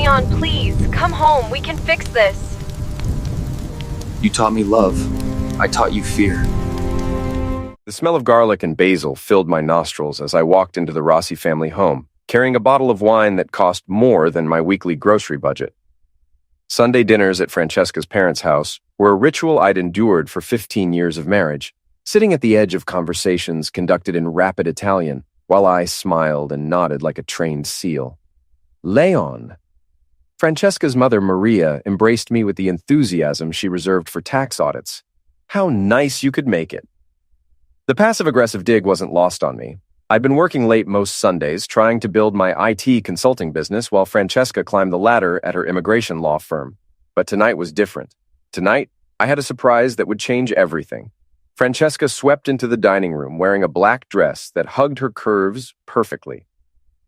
Leon, please, come home. We can fix this. You taught me love. I taught you fear. The smell of garlic and basil filled my nostrils as I walked into the Rossi family home, carrying a bottle of wine that cost more than my weekly grocery budget. Sunday dinners at Francesca's parents' house were a ritual I'd endured for 15 years of marriage, sitting at the edge of conversations conducted in rapid Italian, while I smiled and nodded like a trained seal. Leon. Francesca's mother, Maria, embraced me with the enthusiasm she reserved for tax audits. How nice you could make it. The passive-aggressive dig wasn't lost on me. I'd been working late most Sundays, trying to build my IT consulting business while Francesca climbed the ladder at her immigration law firm. But tonight was different. Tonight, I had a surprise that would change everything. Francesca swept into the dining room wearing a black dress that hugged her curves perfectly.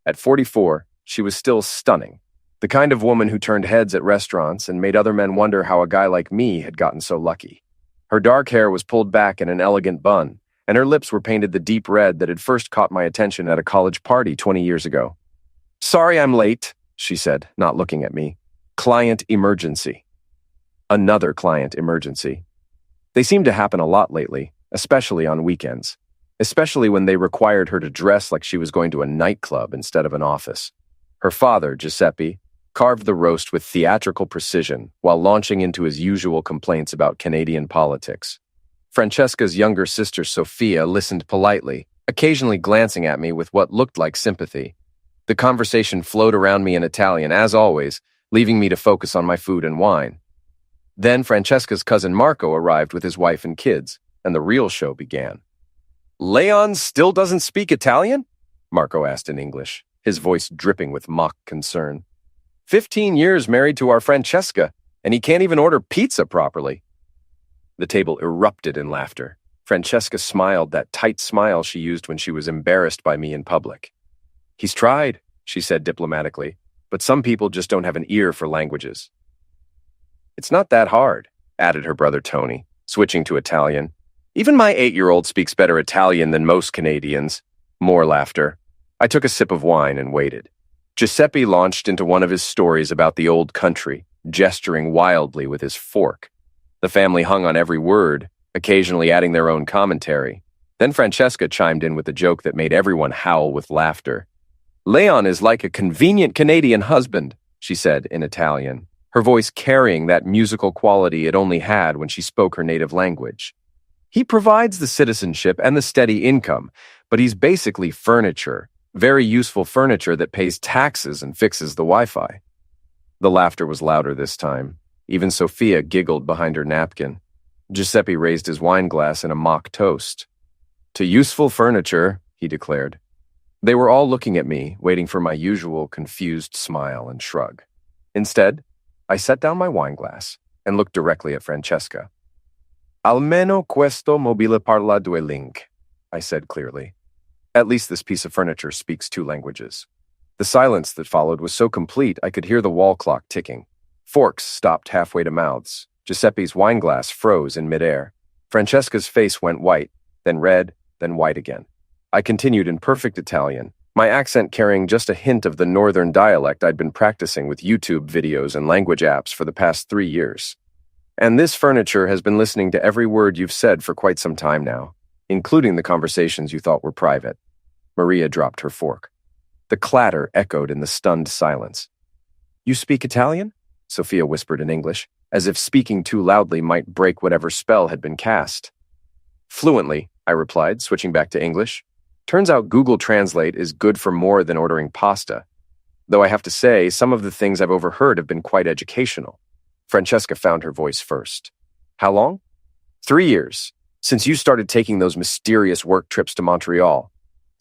At 44, she was still stunning. The kind of woman who turned heads at restaurants and made other men wonder how a guy like me had gotten so lucky. Her dark hair was pulled back in an elegant bun, and her lips were painted the deep red that had first caught my attention at a college party 20 years ago. "Sorry I'm late," she said, not looking at me. "Client emergency." Another client emergency. They seemed to happen a lot lately, especially on weekends, especially when they required her to dress like she was going to a nightclub instead of an office. Her father, Giuseppe, carved the roast with theatrical precision while launching into his usual complaints about Canadian politics. Francesca's younger sister, Sophia, listened politely, occasionally glancing at me with what looked like sympathy. The conversation flowed around me in Italian, as always, leaving me to focus on my food and wine. Then Francesca's cousin Marco arrived with his wife and kids, and the real show began. "Leon still doesn't speak Italian?" Marco asked in English, his voice dripping with mock concern. 15 years married to our Francesca, and he can't even order pizza properly." The table erupted in laughter. Francesca smiled that tight smile she used when she was embarrassed by me in public. "He's tried," she said diplomatically, "but some people just don't have an ear for languages." "It's not that hard," added her brother Tony, switching to Italian. "Even my 8-year-old speaks better Italian than most Canadians." More laughter. I took a sip of wine and waited. Giuseppe launched into one of his stories about the old country, gesturing wildly with his fork. The family hung on every word, occasionally adding their own commentary. Then Francesca chimed in with a joke that made everyone howl with laughter. "Leon is like a convenient Canadian husband," she said in Italian, her voice carrying that musical quality it only had when she spoke her native language. "He provides the citizenship and the steady income, but he's basically furniture. Very useful furniture that pays taxes and fixes the Wi-Fi." The laughter was louder this time. Even Sophia giggled behind her napkin. Giuseppe raised his wine glass in a mock toast. "To useful furniture," he declared. They were all looking at me, waiting for my usual confused smile and shrug. Instead, I set down my wine glass and looked directly at Francesca. "Almeno questo mobile parla due lingue," I said clearly. "At least this piece of furniture speaks 2 languages." The silence that followed was so complete I could hear the wall clock ticking. Forks stopped halfway to mouths. Giuseppe's wine glass froze in midair. Francesca's face went white, then red, then white again. I continued in perfect Italian, my accent carrying just a hint of the northern dialect I'd been practicing with YouTube videos and language apps for the past 3 years. "And this furniture has been listening to every word you've said for quite some time now, including the conversations you thought were private." Maria dropped her fork. The clatter echoed in the stunned silence. "You speak Italian?" Sophia whispered in English, as if speaking too loudly might break whatever spell had been cast. "Fluently," I replied, switching back to English. Turns out Google Translate is good for more than ordering pasta. Though I have to say, some of the things I've overheard have been quite educational. Francesca found her voice first. "How long?" 3 years. Since you started taking those mysterious work trips to Montreal.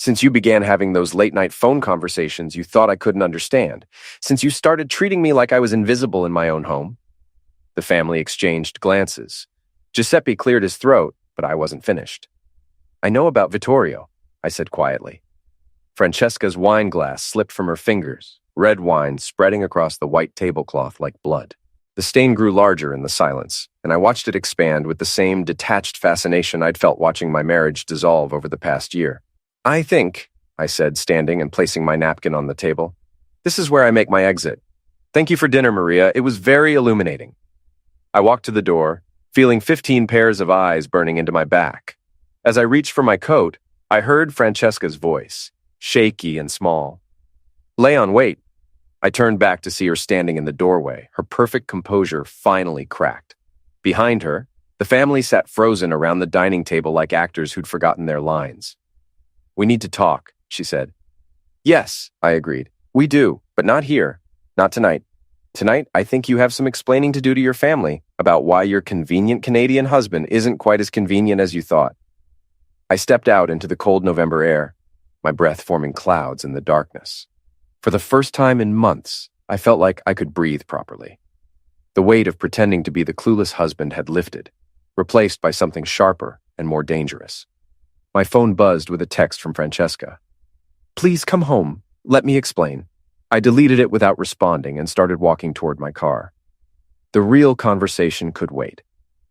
Since you began having those late-night phone conversations you thought I couldn't understand. Since you started treating me like I was invisible in my own home. The family exchanged glances. Giuseppe cleared his throat, but I wasn't finished. "I know about Vittorio," I said quietly. Francesca's wine glass slipped from her fingers, red wine spreading across the white tablecloth like blood. The stain grew larger in the silence, and I watched it expand with the same detached fascination I'd felt watching my marriage dissolve over the past year. "I think," I said, standing and placing my napkin on the table, "this is where I make my exit. Thank you for dinner, Maria. It was very illuminating. I walked to the door, feeling 15 pairs of eyes burning into my back. As I reached for my coat, I heard Francesca's voice, shaky and small. Leon, wait. I turned back to see her standing in the doorway, her perfect composure finally cracked. Behind her, the family sat frozen around the dining table like actors who'd forgotten their lines. We need to talk, she said. Yes, I agreed. We do, but not here. Not tonight. Tonight, I think you have some explaining to do to your family about why your convenient Canadian husband isn't quite as convenient as you thought. I stepped out into the cold November air, my breath forming clouds in the darkness. For the first time in months, I felt like I could breathe properly. The weight of pretending to be the clueless husband had lifted, replaced by something sharper and more dangerous. My phone buzzed with a text from Francesca. Please come home. Let me explain. I deleted it without responding and started walking toward my car. The real conversation could wait.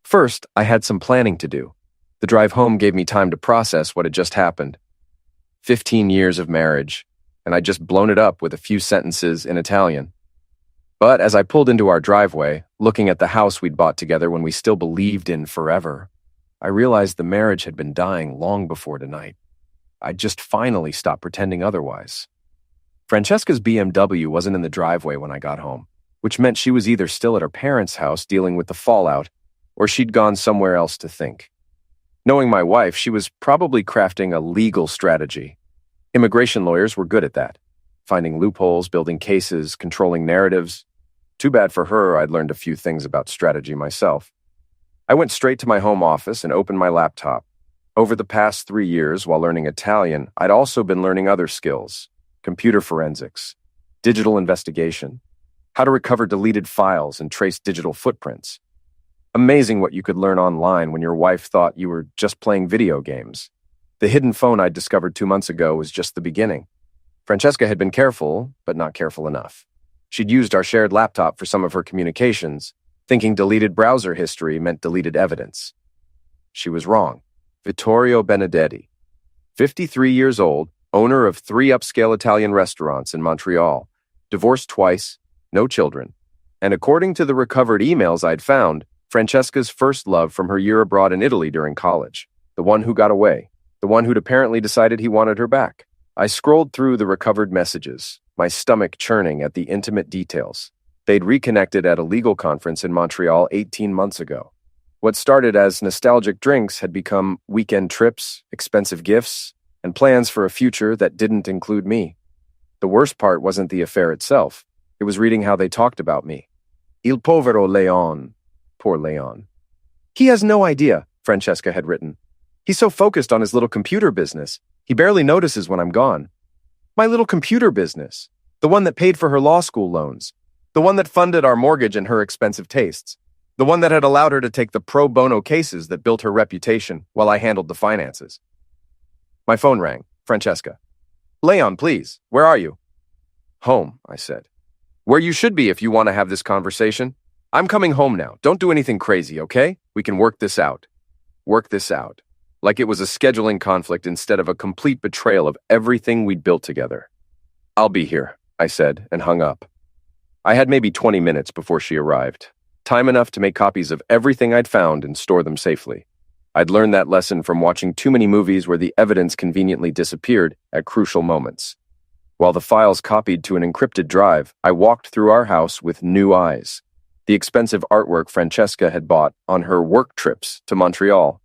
First, I had some planning to do. The drive home gave me time to process what had just happened. 15 years of marriage, and I'd just blown it up with a few sentences in Italian. But as I pulled into our driveway, looking at the house we'd bought together when we still believed in forever, I realized the marriage had been dying long before tonight. I'd just finally stopped pretending otherwise. Francesca's BMW wasn't in the driveway when I got home, which meant she was either still at her parents' house dealing with the fallout, or she'd gone somewhere else to think. Knowing my wife, she was probably crafting a legal strategy. Immigration lawyers were good at that, finding loopholes, building cases, controlling narratives. Too bad for her, I'd learned a few things about strategy myself. I went straight to my home office and opened my laptop. Over the past 3 years, while learning Italian, I'd also been learning other skills: computer forensics, digital investigation, how to recover deleted files and trace digital footprints. Amazing what you could learn online when your wife thought you were just playing video games. The hidden phone I'd discovered 2 months ago was just the beginning. Francesca had been careful, but not careful enough. She'd used our shared laptop for some of her communications, thinking deleted browser history meant deleted evidence. She was wrong. Vittorio Benedetti, 53 years old, owner of 3 upscale Italian restaurants in Montreal, divorced twice, no children, and according to the recovered emails I'd found, Francesca's first love from her year abroad in Italy during college, the one who got away, the one who'd apparently decided he wanted her back. I scrolled through the recovered messages, my stomach churning at the intimate details. They'd reconnected at a legal conference in Montreal 18 months ago. What started as nostalgic drinks had become weekend trips, expensive gifts, and plans for a future that didn't include me. The worst part wasn't the affair itself. It was reading how they talked about me. Il povero Leon. Poor Leon. He has no idea, Francesca had written. He's so focused on his little computer business, he barely notices when I'm gone. My little computer business. The one that paid for her law school loans. The one that funded our mortgage and her expensive tastes. The one that had allowed her to take the pro bono cases that built her reputation while I handled the finances. My phone rang. Francesca. Leon, please. Where are you? Home, I said. Where you should be if you want to have this conversation. I'm coming home now. Don't do anything crazy, okay? We can work this out. Work this out. Like it was a scheduling conflict instead of a complete betrayal of everything we'd built together. I'll be here, I said, and hung up. I had maybe 20 minutes before she arrived. Time enough to make copies of everything I'd found and store them safely. I'd learned that lesson from watching too many movies where the evidence conveniently disappeared at crucial moments. While the files copied to an encrypted drive, I walked through our house with new eyes. The expensive artwork Francesca had bought on her work trips to Montreal.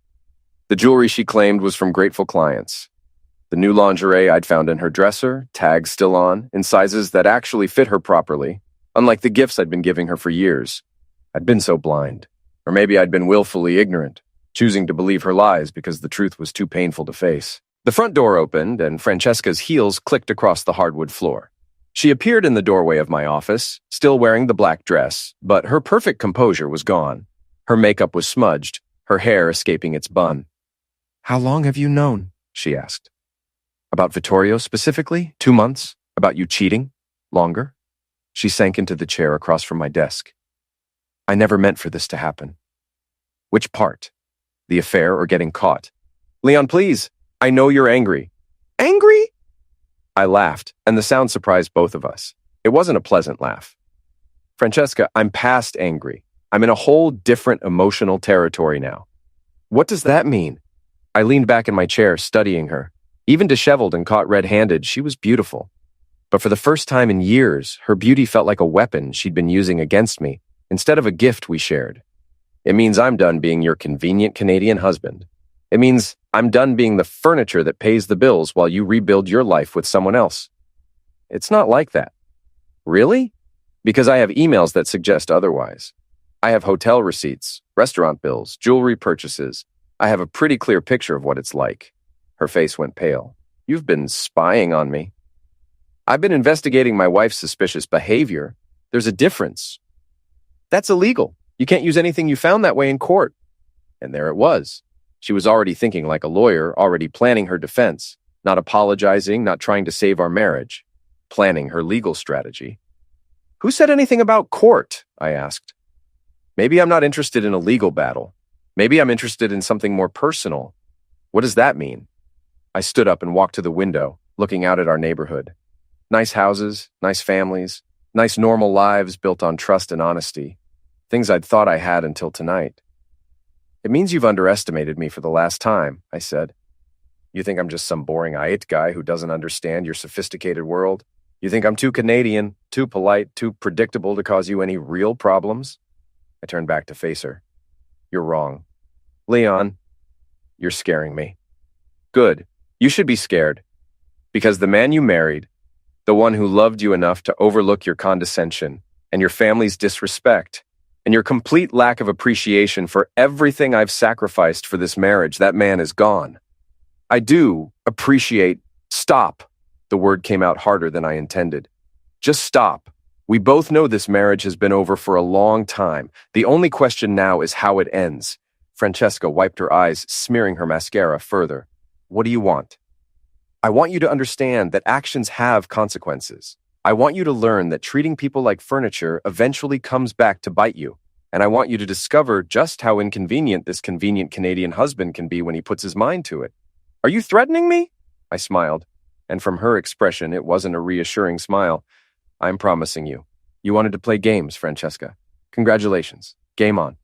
The jewelry she claimed was from grateful clients. The new lingerie I'd found in her dresser, tags still on, in sizes that actually fit her properly, unlike the gifts I'd been giving her for years. I'd been so blind. Or maybe I'd been willfully ignorant, choosing to believe her lies because the truth was too painful to face. The front door opened, and Francesca's heels clicked across the hardwood floor. She appeared in the doorway of my office, still wearing the black dress, but her perfect composure was gone. Her makeup was smudged, her hair escaping its bun. How long have you known? She asked. About Vittorio specifically? 2 months? About you cheating? Longer? She sank into the chair across from my desk. I never meant for this to happen. Which part? The affair or getting caught? Leon, please. I know you're angry. Angry? I laughed, and the sound surprised both of us. It wasn't a pleasant laugh. Francesca, I'm past angry. I'm in a whole different emotional territory now. What does that mean? I leaned back in my chair, studying her. Even disheveled and caught red-handed, she was beautiful. But for the first time in years, her beauty felt like a weapon she'd been using against me, instead of a gift we shared. It means I'm done being your convenient Canadian husband. It means I'm done being the furniture that pays the bills while you rebuild your life with someone else. It's not like that. Really? Because I have emails that suggest otherwise. I have hotel receipts, restaurant bills, jewelry purchases. I have a pretty clear picture of what it's like. Her face went pale. You've been spying on me. I've been investigating my wife's suspicious behavior. There's a difference. That's illegal. You can't use anything you found that way in court. And there it was. She was already thinking like a lawyer, already planning her defense, not apologizing, not trying to save our marriage, planning her legal strategy. Who said anything about court? I asked. Maybe I'm not interested in a legal battle. Maybe I'm interested in something more personal. What does that mean? I stood up and walked to the window, looking out at our neighborhood. Nice houses, nice families, nice normal lives built on trust and honesty. Things I'd thought I had until tonight. It means you've underestimated me for the last time, I said. You think I'm just some boring IT guy who doesn't understand your sophisticated world? You think I'm too Canadian, too polite, too predictable to cause you any real problems? I turned back to face her. You're wrong. Leon, you're scaring me. Good. You should be scared. Because the man you married, the one who loved you enough to overlook your condescension and your family's disrespect and your complete lack of appreciation for everything I've sacrificed for this marriage, that man is gone. I do appreciate. Stop. The word came out harder than I intended. Just stop. We both know this marriage has been over for a long time. The only question now is how it ends. Francesca wiped her eyes, smearing her mascara further. What do you want? I want you to understand that actions have consequences. I want you to learn that treating people like furniture eventually comes back to bite you. And I want you to discover just how inconvenient this convenient Canadian husband can be when he puts his mind to it. Are you threatening me? I smiled. And from her expression, it wasn't a reassuring smile. I'm promising you. You wanted to play games, Francesca. Congratulations. Game on.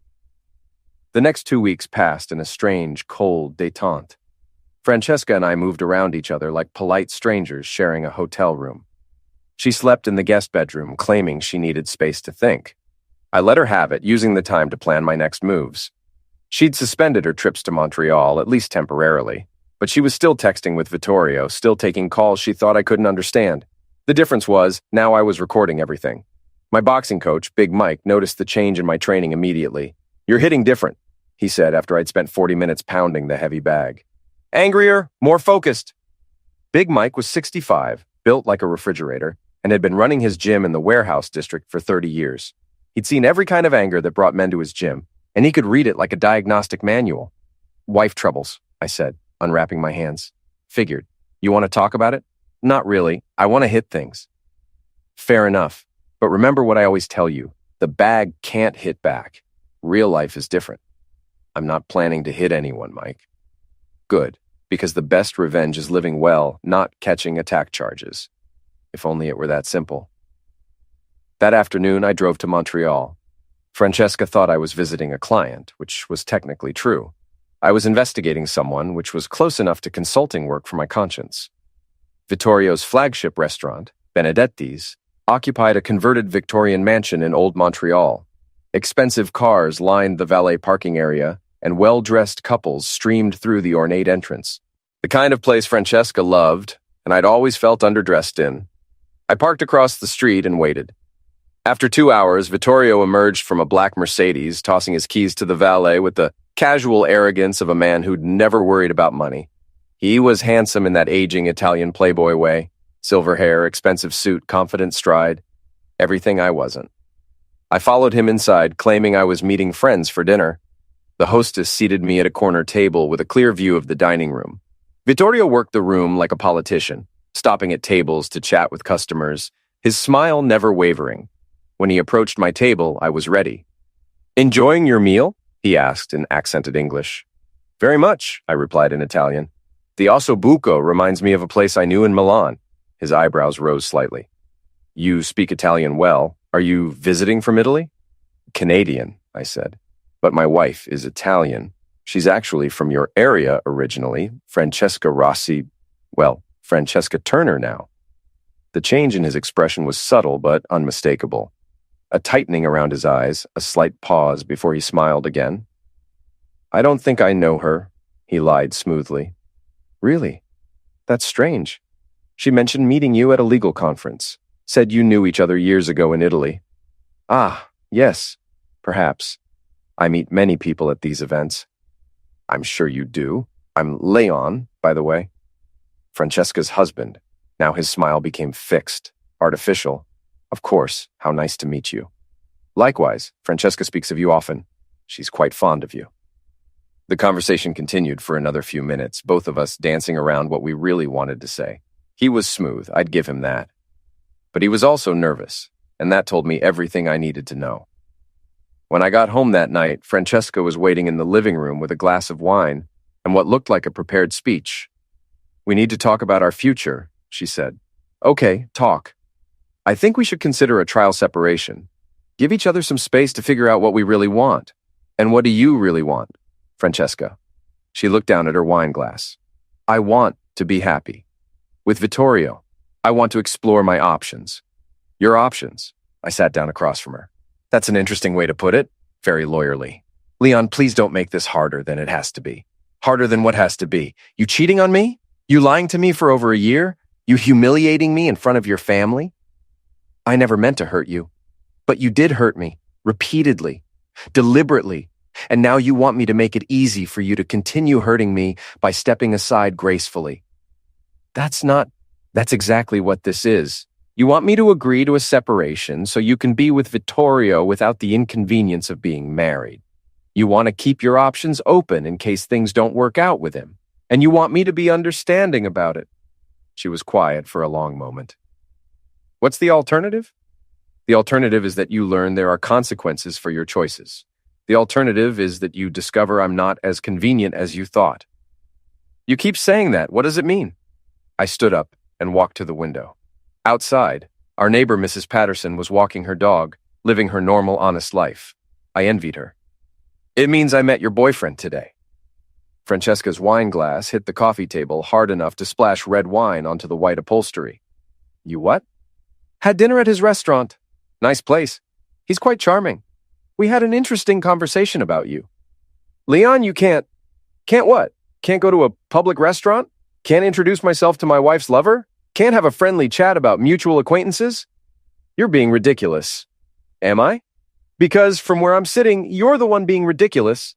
The next 2 weeks passed in a strange, cold détente. Francesca and I moved around each other like polite strangers sharing a hotel room. She slept in the guest bedroom, claiming she needed space to think. I let her have it, using the time to plan my next moves. She'd suspended her trips to Montreal, at least temporarily, but she was still texting with Vittorio, still taking calls she thought I couldn't understand. The difference was, now I was recording everything. My boxing coach, Big Mike, noticed the change in my training immediately. You're hitting different, he said after I'd spent 40 minutes pounding the heavy bag. Angrier, more focused. Big Mike was 65, built like a refrigerator, and had been running his gym in the warehouse district for 30 years. He'd seen every kind of anger that brought men to his gym, and he could read it like a diagnostic manual. Wife troubles, I said, unwrapping my hands. Figured. You want to talk about it? Not really. I want to hit things. Fair enough. But remember what I always tell you. The bag can't hit back. Real life is different. I'm not planning to hit anyone, Mike. Good, because the best revenge is living well, not catching attack charges. If only it were that simple. That afternoon, I drove to Montreal. Francesca thought I was visiting a client, which was technically true. I was investigating someone, which was close enough to consulting work for my conscience. Vittorio's flagship restaurant, Benedetti's, occupied a converted Victorian mansion in Old Montreal. Expensive cars lined the valet parking area, and well-dressed couples streamed through the ornate entrance. The kind of place Francesca loved, and I'd always felt underdressed in. I parked across the street and waited. After 2 hours, Vittorio emerged from a black Mercedes, tossing his keys to the valet with the casual arrogance of a man who'd never worried about money. He was handsome in that aging Italian playboy way. Silver hair, expensive suit, confident stride. Everything I wasn't. I followed him inside, claiming I was meeting friends for dinner. The hostess seated me at a corner table with a clear view of the dining room. Vittorio worked the room like a politician, stopping at tables to chat with customers, his smile never wavering. When he approached my table, I was ready. Enjoying your meal? He asked in accented English. Very much, I replied in Italian. The ossobuco reminds me of a place I knew in Milan. His eyebrows rose slightly. You speak Italian well. Are you visiting from Italy? Canadian, I said. But my wife is Italian. She's actually from your area originally, Francesca Rossi, well, Francesca Turner now. The change in his expression was subtle but unmistakable. A tightening around his eyes, a slight pause before he smiled again. I don't think I know her, he lied smoothly. Really? That's strange. She mentioned meeting you at a legal conference. Said you knew each other years ago in Italy. Ah, yes, perhaps. I meet many people at these events. I'm sure you do. I'm Leon, by the way. Francesca's husband. Now his smile became fixed, artificial. Of course, how nice to meet you. Likewise, Francesca speaks of you often. She's quite fond of you. The conversation continued for another few minutes, both of us dancing around what we really wanted to say. He was smooth, I'd give him that. But he was also nervous, and that told me everything I needed to know. When I got home that night, Francesca was waiting in the living room with a glass of wine and what looked like a prepared speech. We need to talk about our future, she said. Okay, talk. I think we should consider a trial separation. Give each other some space to figure out what we really want. And what do you really want, Francesca? She looked down at her wine glass. I want to be happy. With Vittorio, I want to explore my options. Your options? I sat down across from her. That's an interesting way to put it. Very lawyerly. Leon, please don't make this harder than it has to be. Harder than what has to be? You cheating on me? You lying to me for over a year? You humiliating me in front of your family? I never meant to hurt you. But you did hurt me. Repeatedly. Deliberately. And now you want me to make it easy for you to continue hurting me by stepping aside gracefully. That's exactly what this is. You want me to agree to a separation so you can be with Vittorio without the inconvenience of being married. You want to keep your options open in case things don't work out with him. And you want me to be understanding about it. She was quiet for a long moment. What's the alternative? The alternative is that you learn there are consequences for your choices. The alternative is that you discover I'm not as convenient as you thought. You keep saying that. What does it mean? I stood up and walked to the window. Outside, our neighbor, Mrs. Patterson, was walking her dog, living her normal, honest life. I envied her. It means I met your boyfriend today. Francesca's wine glass hit the coffee table hard enough to splash red wine onto the white upholstery. You what? Had dinner at his restaurant. Nice place. He's quite charming. We had an interesting conversation about you. Leon, you can't what? Can't go to a public restaurant? Can't introduce myself to my wife's lover? Can't have a friendly chat about mutual acquaintances? You're being ridiculous. Am I? Because from where I'm sitting, you're the one being ridiculous.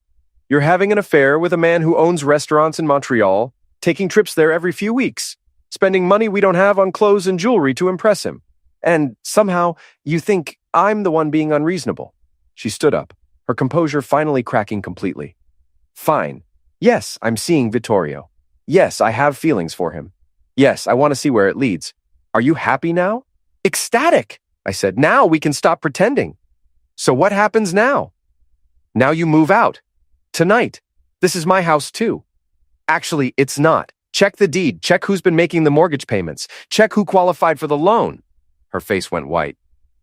You're having an affair with a man who owns restaurants in Montreal, taking trips there every few weeks, spending money we don't have on clothes and jewelry to impress him. And somehow you think I'm the one being unreasonable. She stood up, her composure finally cracking completely. Fine. Yes, I'm seeing Vittorio. Yes, I have feelings for him. Yes, I want to see where it leads. Are you happy now? Ecstatic, I said. Now we can stop pretending. So what happens now? Now you move out. Tonight. This is my house too. Actually, it's not. Check the deed. Check who's been making the mortgage payments. Check who qualified for the loan. Her face went white.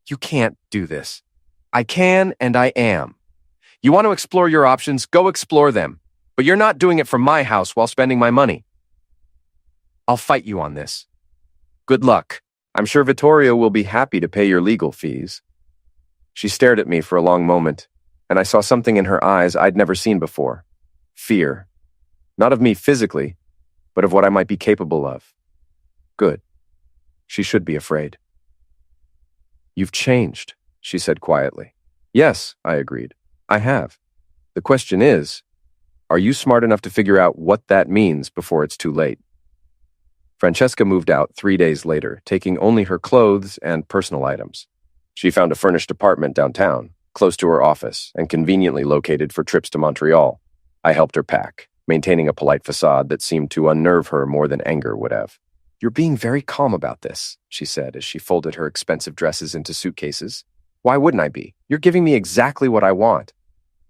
You can't do this. I can and I am. You want to explore your options? Go explore them. But you're not doing it from my house while spending my money. I'll fight you on this. Good luck. I'm sure Vittorio will be happy to pay your legal fees. She stared at me for a long moment, and I saw something in her eyes I'd never seen before. Fear. Not of me physically, but of what I might be capable of. Good. She should be afraid. You've changed, she said quietly. Yes, I agreed. I have. The question is, are you smart enough to figure out what that means before it's too late? Francesca moved out 3 days later, taking only her clothes and personal items. She found a furnished apartment downtown, close to her office, and conveniently located for trips to Montreal. I helped her pack, maintaining a polite facade that seemed to unnerve her more than anger would have. You're being very calm about this, she said as she folded her expensive dresses into suitcases. Why wouldn't I be? You're giving me exactly what I want,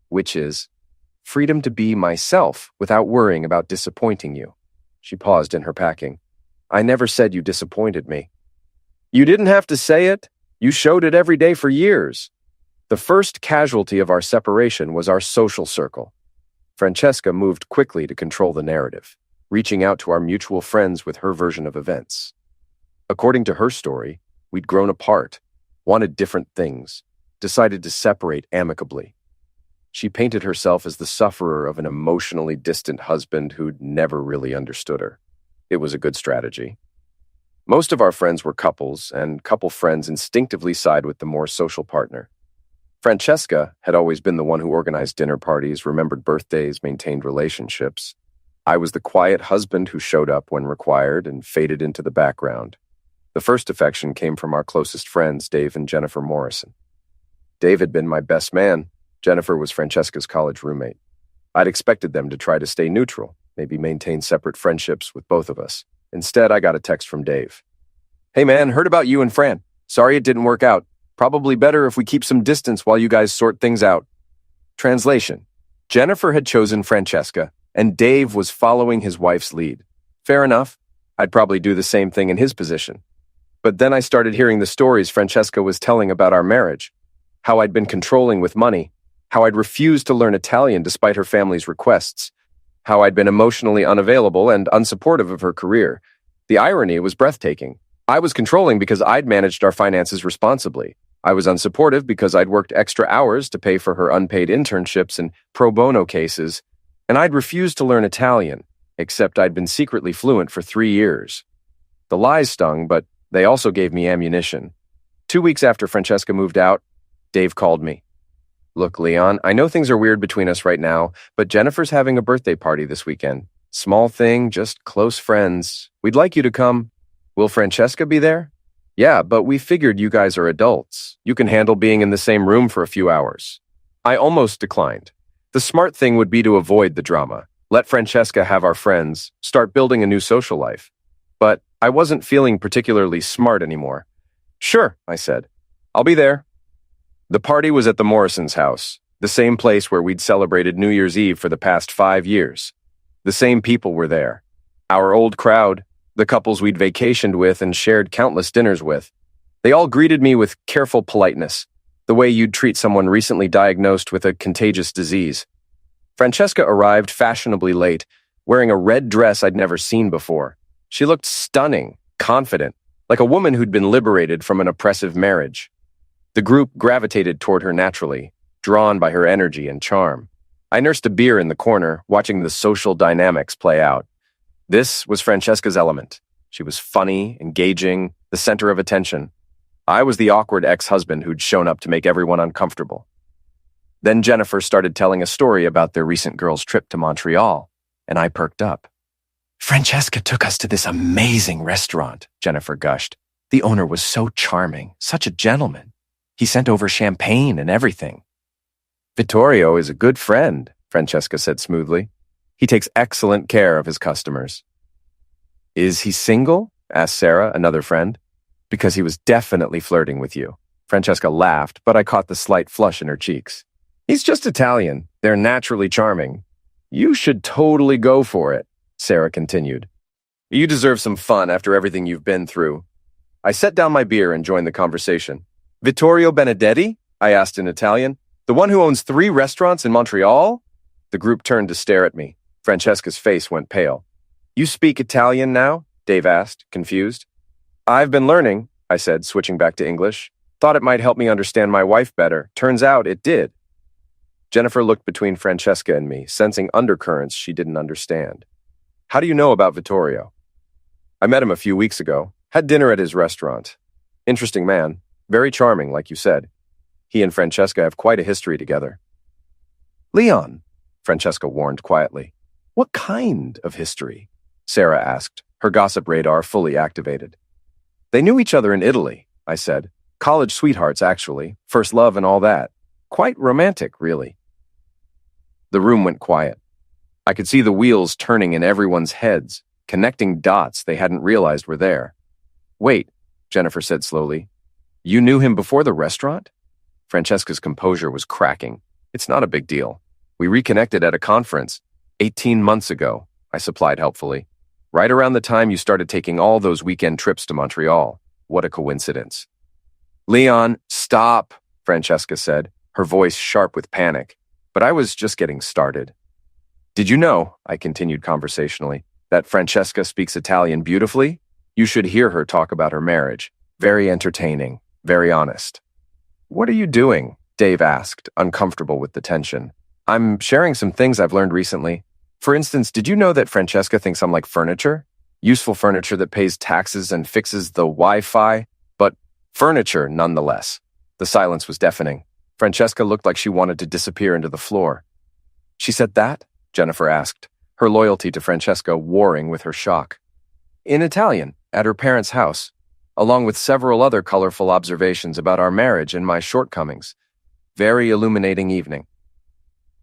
which is freedom to be myself without worrying about disappointing you. She paused in her packing. I never said you disappointed me. You didn't have to say it. You showed it every day for years. The first casualty of our separation was our social circle. Francesca moved quickly to control the narrative, reaching out to our mutual friends with her version of events. According to her story, we'd grown apart, wanted different things, decided to separate amicably. She painted herself as the sufferer of an emotionally distant husband who'd never really understood her. It was a good strategy. Most of our friends were couples, and couple friends instinctively side with the more social partner. Francesca had always been the one who organized dinner parties, remembered birthdays, maintained relationships. I was the quiet husband who showed up when required and faded into the background. The first affection came from our closest friends, Dave and Jennifer Morrison. Dave had been my best man. Jennifer was Francesca's college roommate. I'd expected them to try to stay neutral, maybe maintain separate friendships with both of us. Instead, I got a text from Dave. "Hey man, heard about you and Fran. Sorry it didn't work out. Probably better if we keep some distance while you guys sort things out." Translation: Jennifer had chosen Francesca, and Dave was following his wife's lead. Fair enough. I'd probably do the same thing in his position. But then I started hearing the stories Francesca was telling about our marriage, how I'd been controlling with money, how I'd refused to learn Italian despite her family's requests, how I'd been emotionally unavailable and unsupportive of her career. The irony was breathtaking. I was controlling because I'd managed our finances responsibly. I was unsupportive because I'd worked extra hours to pay for her unpaid internships and pro bono cases, and I'd refused to learn Italian, except I'd been secretly fluent for 3 years. The lies stung, but they also gave me ammunition. 2 weeks after Francesca moved out, Dave called me. "Look, Leon, I know things are weird between us right now, but Jennifer's having a birthday party this weekend. Small thing, just close friends. We'd like you to come. Will Francesca be there?" "Yeah, but we figured you guys are adults. You can handle being in the same room for a few hours." I almost declined. The smart thing would be to avoid the drama. Let Francesca have our friends, start building a new social life. But I wasn't feeling particularly smart anymore. "Sure," I said. "I'll be there." The party was at the Morrisons' house, the same place where we'd celebrated New Year's Eve for the past 5 years. The same people were there. Our old crowd, the couples we'd vacationed with and shared countless dinners with. They all greeted me with careful politeness, the way you'd treat someone recently diagnosed with a contagious disease. Francesca arrived fashionably late, wearing a red dress I'd never seen before. She looked stunning, confident, like a woman who'd been liberated from an oppressive marriage. The group gravitated toward her naturally, drawn by her energy and charm. I nursed a beer in the corner, watching the social dynamics play out. This was Francesca's element. She was funny, engaging, the center of attention. I was the awkward ex-husband who'd shown up to make everyone uncomfortable. Then Jennifer started telling a story about their recent girls' trip to Montreal, and I perked up. "Francesca took us to this amazing restaurant," Jennifer gushed. "The owner was so charming, such a gentleman. He sent over champagne and everything." "Vittorio is a good friend," Francesca said smoothly. "He takes excellent care of his customers." "Is he single?" asked Sarah, another friend. "Because he was definitely flirting with you." Francesca laughed, but I caught the slight flush in her cheeks. "He's just Italian. They're naturally charming. You should totally go for it," Sarah continued. "You deserve some fun after everything you've been through." I set down my beer and joined the conversation. "Vittorio Benedetti?" I asked in Italian. "The one who owns 3 restaurants in Montreal?" The group turned to stare at me. Francesca's face went pale. "You speak Italian now?" Dave asked, confused. "I've been learning," I said, switching back to English. "Thought it might help me understand my wife better. Turns out it did." Jennifer looked between Francesca and me, sensing undercurrents she didn't understand. "How do you know about Vittorio?" "I met him a few weeks ago. Had dinner at his restaurant. Interesting man. Very charming, like you said. He and Francesca have quite a history together." "Leon," Francesca warned quietly. "What kind of history?" Sarah asked, her gossip radar fully activated. "They knew each other in Italy," I said. "College sweethearts, actually. First love and all that. Quite romantic, really." The room went quiet. I could see the wheels turning in everyone's heads, connecting dots they hadn't realized were there. "Wait," Jennifer said slowly. "You knew him before the restaurant?" Francesca's composure was cracking. "It's not a big deal. We reconnected at a conference 18 months ago," I supplied helpfully. "Right around the time you started taking all those weekend trips to Montreal. What a coincidence." Leon, stop, Francesca said, her voice sharp with panic. But I was just getting started. Did you know, I continued conversationally, that Francesca speaks Italian beautifully? You should hear her talk about her marriage. Very entertaining, very honest. What are you doing? Dave asked, uncomfortable with the tension. I'm sharing some things I've learned recently. For instance, did you know that Francesca thinks I'm like furniture? Useful furniture that pays taxes and fixes the Wi-Fi, but furniture nonetheless. The silence was deafening. Francesca looked like she wanted to disappear into the floor. She said that? Jennifer asked, her loyalty to Francesca warring with her shock. In Italian, at her parents' house, along with several other colorful observations about our marriage and my shortcomings. Very illuminating evening.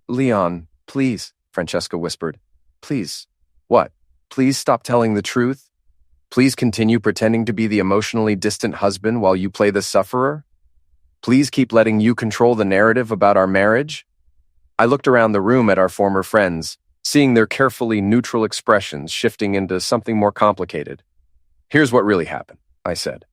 Leon, please, Francesca whispered. Please. What? Please stop telling the truth? Please continue pretending to be the emotionally distant husband while you play the sufferer? Please keep letting you control the narrative about our marriage? I looked around the room at our former friends, seeing their carefully neutral expressions shifting into something more complicated. Here's what really happened, I said.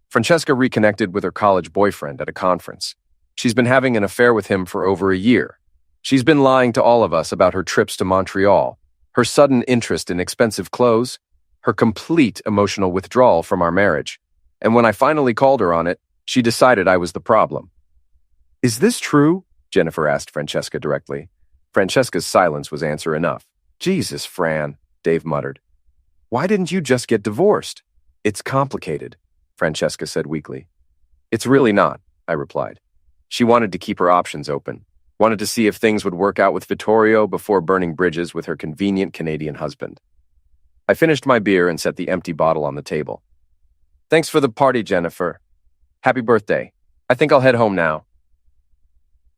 Francesca reconnected with her college boyfriend at a conference. She's been having an affair with him for over a year. She's been lying to all of us about her trips to Montreal, her sudden interest in expensive clothes, her complete emotional withdrawal from our marriage. And when I finally called her on it, she decided I was the problem. Is this true? Jennifer asked Francesca directly. Francesca's silence was answer enough. Jesus, Fran, Dave muttered. Why didn't you just get divorced? It's complicated, Francesca said weakly. It's really not, I replied. She wanted to keep her options open, wanted to see if things would work out with Vittorio before burning bridges with her convenient Canadian husband. I finished my beer and set the empty bottle on the table. Thanks for the party, Jennifer. Happy birthday. I think I'll head home now.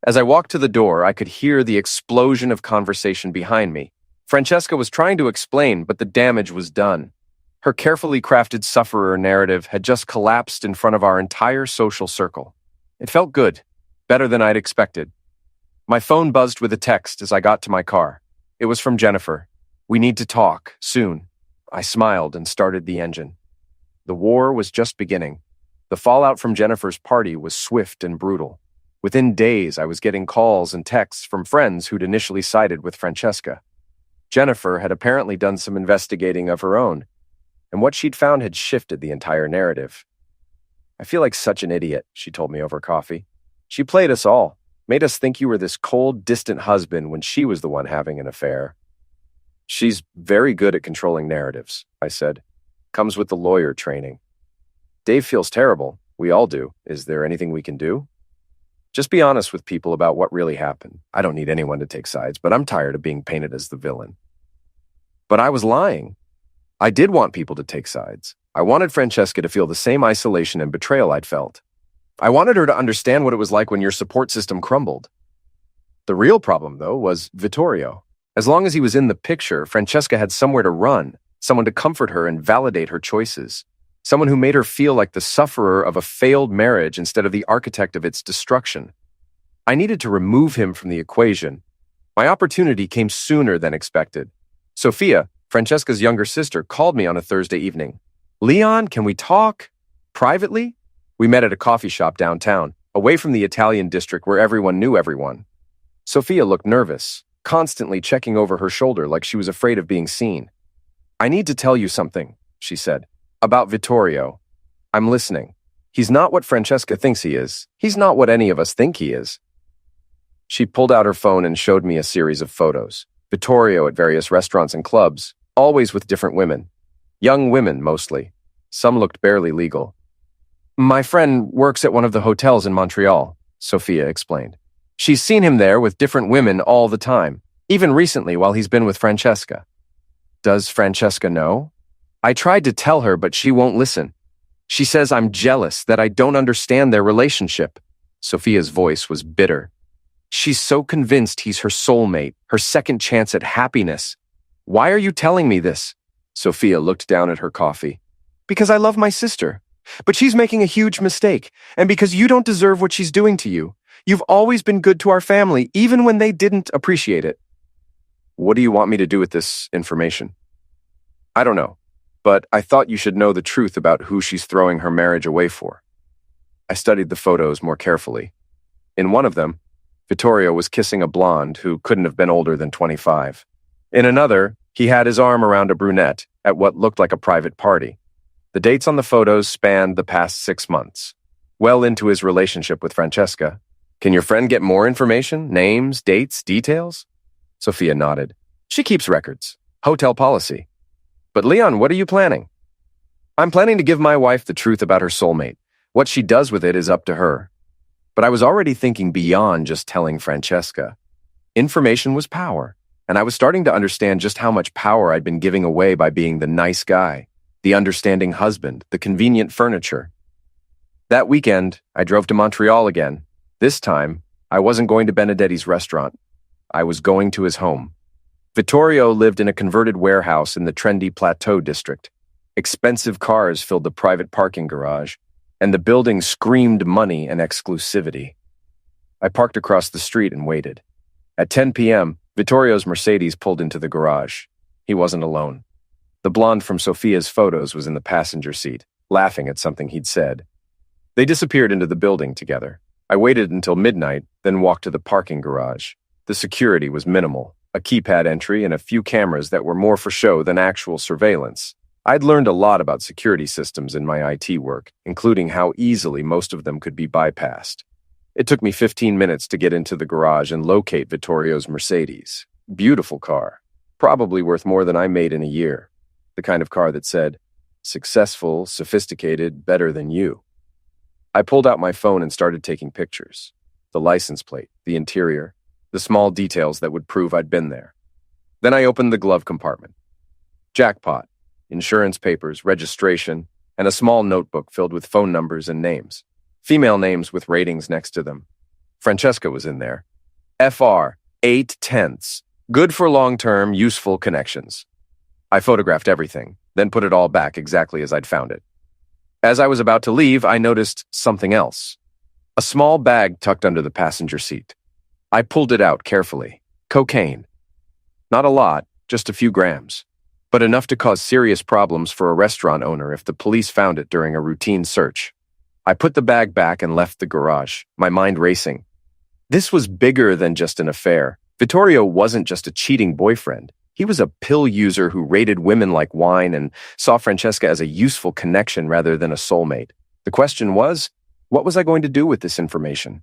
As I walked to the door, I could hear the explosion of conversation behind me. Francesca was trying to explain, but the damage was done. Her carefully crafted sufferer narrative had just collapsed in front of our entire social circle. It felt good, better than I'd expected. My phone buzzed with a text as I got to my car. It was from Jennifer. We need to talk, soon. I smiled and started the engine. The war was just beginning. The fallout from Jennifer's party was swift and brutal. Within days, I was getting calls and texts from friends who'd initially sided with Francesca. Jennifer had apparently done some investigating of her own, and what she'd found had shifted the entire narrative. I feel like such an idiot, she told me over coffee. She played us all, made us think you were this cold, distant husband when she was the one having an affair. She's very good at controlling narratives, I said. Comes with the lawyer training. Dave feels terrible. We all do. Is there anything we can do? Just be honest with people about what really happened. I don't need anyone to take sides, but I'm tired of being painted as the villain. But I was lying. I did want people to take sides. I wanted Francesca to feel the same isolation and betrayal I'd felt. I wanted her to understand what it was like when your support system crumbled. The real problem, though, was Vittorio. As long as he was in the picture, Francesca had somewhere to run, someone to comfort her and validate her choices. Someone who made her feel like the sufferer of a failed marriage instead of the architect of its destruction. I needed to remove him from the equation. My opportunity came sooner than expected. Sophia, Francesca's younger sister, called me on a Thursday evening. Leon, can we talk? Privately? We met at a coffee shop downtown, away from the Italian district where everyone knew everyone. Sophia looked nervous, constantly checking over her shoulder like she was afraid of being seen. I need to tell you something, she said. About Vittorio. I'm listening. He's not what Francesca thinks he is. He's not what any of us think he is. She pulled out her phone and showed me a series of photos. Vittorio at various restaurants and clubs, always with different women. Young women, mostly. Some looked barely legal. My friend works at one of the hotels in Montreal, Sophia explained. She's seen him there with different women all the time, even recently while he's been with Francesca. Does Francesca know? I tried to tell her, but she won't listen. She says I'm jealous, that I don't understand their relationship. Sophia's voice was bitter. She's so convinced he's her soulmate, her second chance at happiness. Why are you telling me this? Sophia looked down at her coffee. Because I love my sister. But she's making a huge mistake, and because you don't deserve what she's doing to you. You've always been good to our family, even when they didn't appreciate it. What do you want me to do with this information? I don't know, but I thought you should know the truth about who she's throwing her marriage away for. I studied the photos more carefully. In one of them, Vittorio was kissing a blonde who couldn't have been older than 25. In another, he had his arm around a brunette at what looked like a private party. The dates on the photos spanned the past 6 months, well into his relationship with Francesca. Can your friend get more information? Names, dates, details? Sophia nodded. She keeps records. Hotel policy. But Leon, what are you planning? I'm planning to give my wife the truth about her soulmate. What she does with it is up to her. But I was already thinking beyond just telling Francesca. Information was power, and I was starting to understand just how much power I'd been giving away by being the nice guy, the understanding husband, the convenient furniture. That weekend, I drove to Montreal again. This time, I wasn't going to Benedetti's restaurant. I was going to his home. Vittorio lived in a converted warehouse in the trendy Plateau district. Expensive cars filled the private parking garage, and the building screamed money and exclusivity. I parked across the street and waited. At 10 p.m., Vittorio's Mercedes pulled into the garage. He wasn't alone. The blonde from Sophia's photos was in the passenger seat, laughing at something he'd said. They disappeared into the building together. I waited until midnight, then walked to the parking garage. The security was minimal, a keypad entry and a few cameras that were more for show than actual surveillance. I'd learned a lot about security systems in my IT work, including how easily most of them could be bypassed. It took me 15 minutes to get into the garage and locate Vittorio's Mercedes. Beautiful car, probably worth more than I made in a year. The kind of car that said, successful, sophisticated, better than you. I pulled out my phone and started taking pictures. The license plate, the interior, the small details that would prove I'd been there. Then I opened the glove compartment. Jackpot. Insurance papers, registration, and a small notebook filled with phone numbers and names. Female names with ratings next to them. Francesca was in there. FR, 8/10. Good for long-term, useful connections. I photographed everything, then put it all back exactly as I'd found it. As I was about to leave, I noticed something else. A small bag tucked under the passenger seat. I pulled it out carefully. Cocaine. Not a lot, just a few grams, but enough to cause serious problems for a restaurant owner if the police found it during a routine search. I put the bag back and left the garage, my mind racing. This was bigger than just an affair. Vittorio wasn't just a cheating boyfriend. He was a pill user who rated women like wine and saw Francesca as a useful connection rather than a soulmate. The question was, what was I going to do with this information?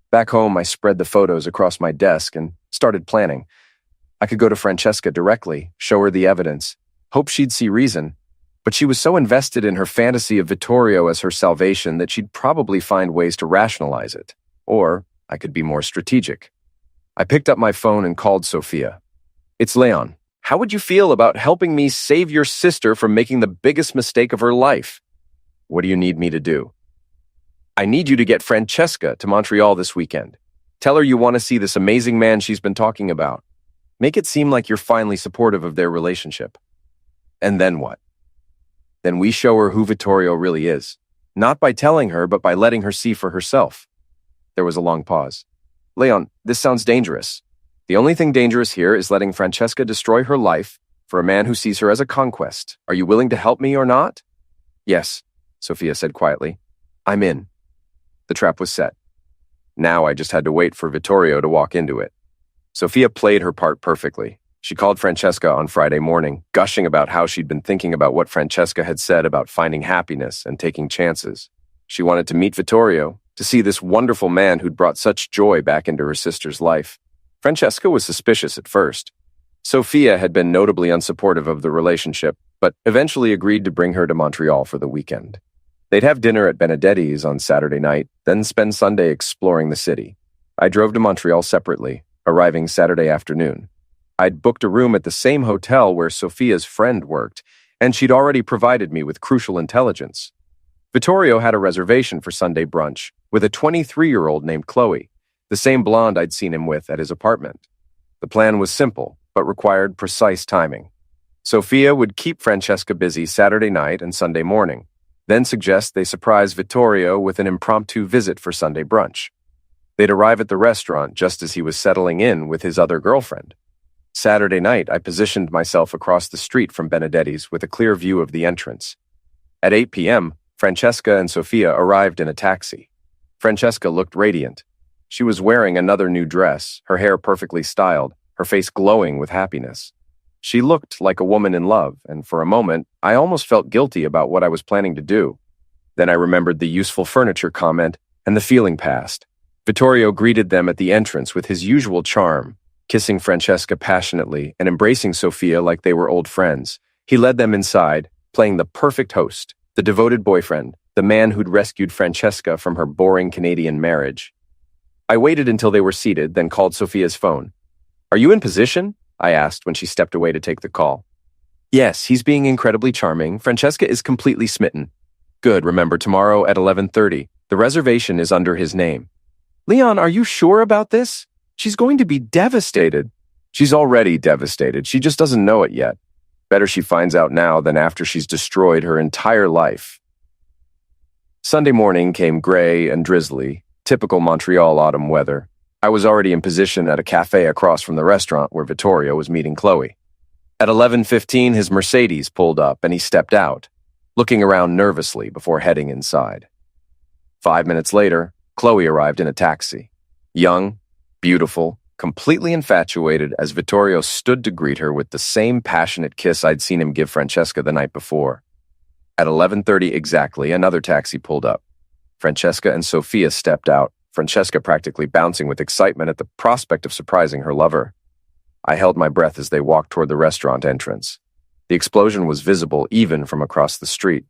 Back home, I spread the photos across my desk and started planning. I could go to Francesca directly, show her the evidence, hope she'd see reason, but she was so invested in her fantasy of Vittorio as her salvation that she'd probably find ways to rationalize it. Or I could be more strategic. I picked up my phone and called Sophia. It's Leon. How would you feel about helping me save your sister from making the biggest mistake of her life? What do you need me to do? I need you to get Francesca to Montreal this weekend. Tell her you want to see this amazing man she's been talking about. Make it seem like you're finally supportive of their relationship. And then what? Then we show her who Vittorio really is. Not by telling her, but by letting her see for herself. There was a long pause. Leon, this sounds dangerous. The only thing dangerous here is letting Francesca destroy her life for a man who sees her as a conquest. Are you willing to help me or not? Yes, Sophia said quietly. I'm in. The trap was set. Now I just had to wait for Vittorio to walk into it. Sophia played her part perfectly. She called Francesca on Friday morning, gushing about how she'd been thinking about what Francesca had said about finding happiness and taking chances. She wanted to meet Vittorio, to see this wonderful man who'd brought such joy back into her sister's life. Francesca was suspicious at first. Sophia had been notably unsupportive of the relationship, but eventually agreed to bring her to Montreal for the weekend. They'd have dinner at Benedetti's on Saturday night, then spend Sunday exploring the city. I drove to Montreal separately, arriving Saturday afternoon. I'd booked a room at the same hotel where Sophia's friend worked, and she'd already provided me with crucial intelligence. Vittorio had a reservation for Sunday brunch with a 23-year-old named Chloe, the same blonde I'd seen him with at his apartment. The plan was simple, but required precise timing. Sophia would keep Francesca busy Saturday night and Sunday morning, then suggest they surprise Vittorio with an impromptu visit for Sunday brunch. They'd arrive at the restaurant just as he was settling in with his other girlfriend. Saturday night, I positioned myself across the street from Benedetti's with a clear view of the entrance. At 8 p.m., Francesca and Sophia arrived in a taxi. Francesca looked radiant. She was wearing another new dress, her hair perfectly styled, her face glowing with happiness. She looked like a woman in love, and for a moment, I almost felt guilty about what I was planning to do. Then I remembered the useful furniture comment, and the feeling passed. Vittorio greeted them at the entrance with his usual charm, kissing Francesca passionately and embracing Sophia like they were old friends. He led them inside, playing the perfect host, the devoted boyfriend, the man who'd rescued Francesca from her boring Canadian marriage. I waited until they were seated, then called Sophia's phone. "Are you in position?" I asked when she stepped away to take the call. "Yes, he's being incredibly charming. Francesca is completely smitten." "Good, remember, tomorrow at 11:30. The reservation is under his name." "Leon, are you sure about this? She's going to be devastated." "She's already devastated. She just doesn't know it yet. Better she finds out now than after she's destroyed her entire life." Sunday morning came gray and drizzly, typical Montreal autumn weather. I was already in position at a cafe across from the restaurant where Vittorio was meeting Chloe. At 11:15, his Mercedes pulled up and he stepped out, looking around nervously before heading inside. 5 minutes later, Chloe arrived in a taxi. Young, beautiful, completely infatuated as Vittorio stood to greet her with the same passionate kiss I'd seen him give Francesca the night before. At 11:30 exactly, another taxi pulled up. Francesca and Sophia stepped out, Francesca practically bouncing with excitement at the prospect of surprising her lover. I held my breath as they walked toward the restaurant entrance. The explosion was visible even from across the street.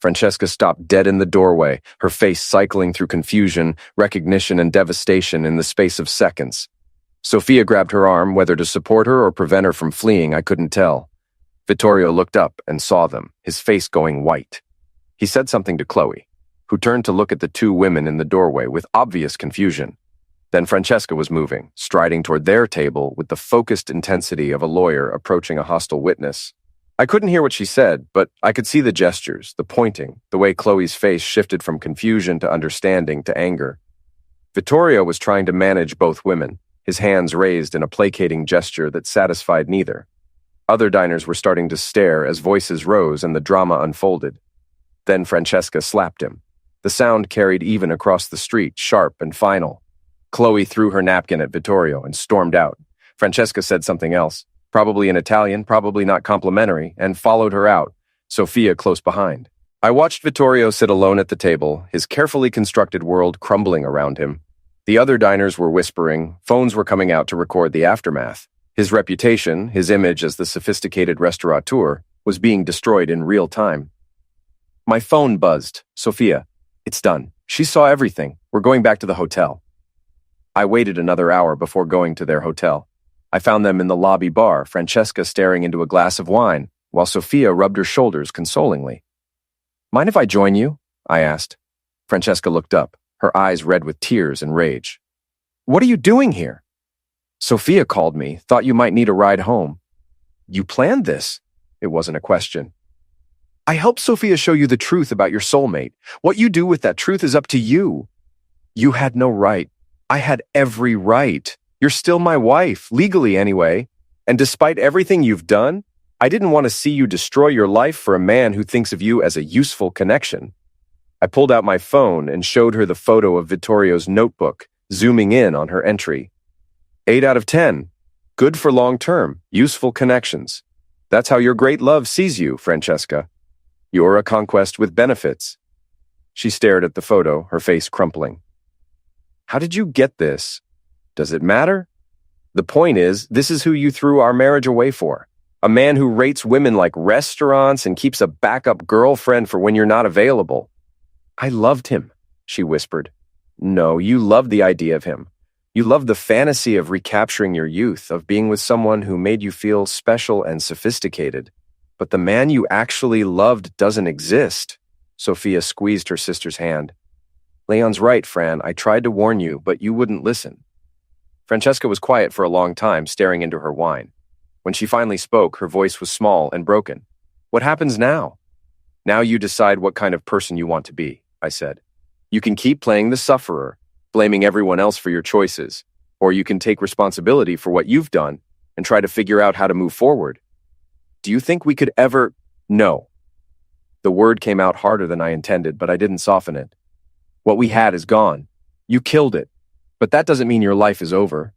Francesca stopped dead in the doorway, her face cycling through confusion, recognition, and devastation in the space of seconds. Sophia grabbed her arm, whether to support her or prevent her from fleeing, I couldn't tell. Vittorio looked up and saw them, his face going white. He said something to Chloe, who turned to look at the two women in the doorway with obvious confusion. Then Francesca was moving, striding toward their table with the focused intensity of a lawyer approaching a hostile witness. I couldn't hear what she said, but I could see the gestures, the pointing, the way Chloe's face shifted from confusion to understanding to anger. Vittorio was trying to manage both women, his hands raised in a placating gesture that satisfied neither. Other diners were starting to stare as voices rose and the drama unfolded. Then Francesca slapped him. The sound carried even across the street, sharp and final. Chloe threw her napkin at Vittorio and stormed out. Francesca said something else, probably in Italian, probably not complimentary, and followed her out, Sophia close behind. I watched Vittorio sit alone at the table, his carefully constructed world crumbling around him. The other diners were whispering, phones were coming out to record the aftermath. His reputation, his image as the sophisticated restaurateur, was being destroyed in real time. My phone buzzed. "Sophia, it's done. She saw everything. We're going back to the hotel." I waited another hour before going to their hotel. I found them in the lobby bar, Francesca staring into a glass of wine, while Sophia rubbed her shoulders consolingly. "Mind if I join you?" I asked. Francesca looked up, her eyes red with tears and rage. "What are you doing here?" "Sophia called me, thought you might need a ride home." "You planned this?" It wasn't a question. "I helped Sophia show you the truth about your soulmate. What you do with that truth is up to you." "You had no right." "I had every right. You're still my wife, legally anyway. And despite everything you've done, I didn't want to see you destroy your life for a man who thinks of you as a useful connection." I pulled out my phone and showed her the photo of Vittorio's notebook, zooming in on her entry. 8 out of 10. Good for long-term, useful connections. That's how your great love sees you, Francesca. You're a conquest with benefits. She stared at the photo, her face crumpling. "How did you get this? Does it matter? The point is, this is who you threw our marriage away for. A man who rates women like restaurants and keeps a backup girlfriend for when you're not available." "I loved him," she whispered. "No, you loved the idea of him. You loved the fantasy of recapturing your youth, of being with someone who made you feel special and sophisticated. But the man you actually loved doesn't exist." Sophia squeezed her sister's hand. "Leon's right, Fran. I tried to warn you, but you wouldn't listen." Francesca was quiet for a long time, staring into her wine. When she finally spoke, her voice was small and broken. "What happens now?" "Now you decide what kind of person you want to be," I said. "You can keep playing the sufferer, blaming everyone else for your choices, or you can take responsibility for what you've done and try to figure out how to move forward. Do you think we could ever—" "No." The word came out harder than I intended, but I didn't soften it. What we had is gone. You killed it. But that doesn't mean your life is over.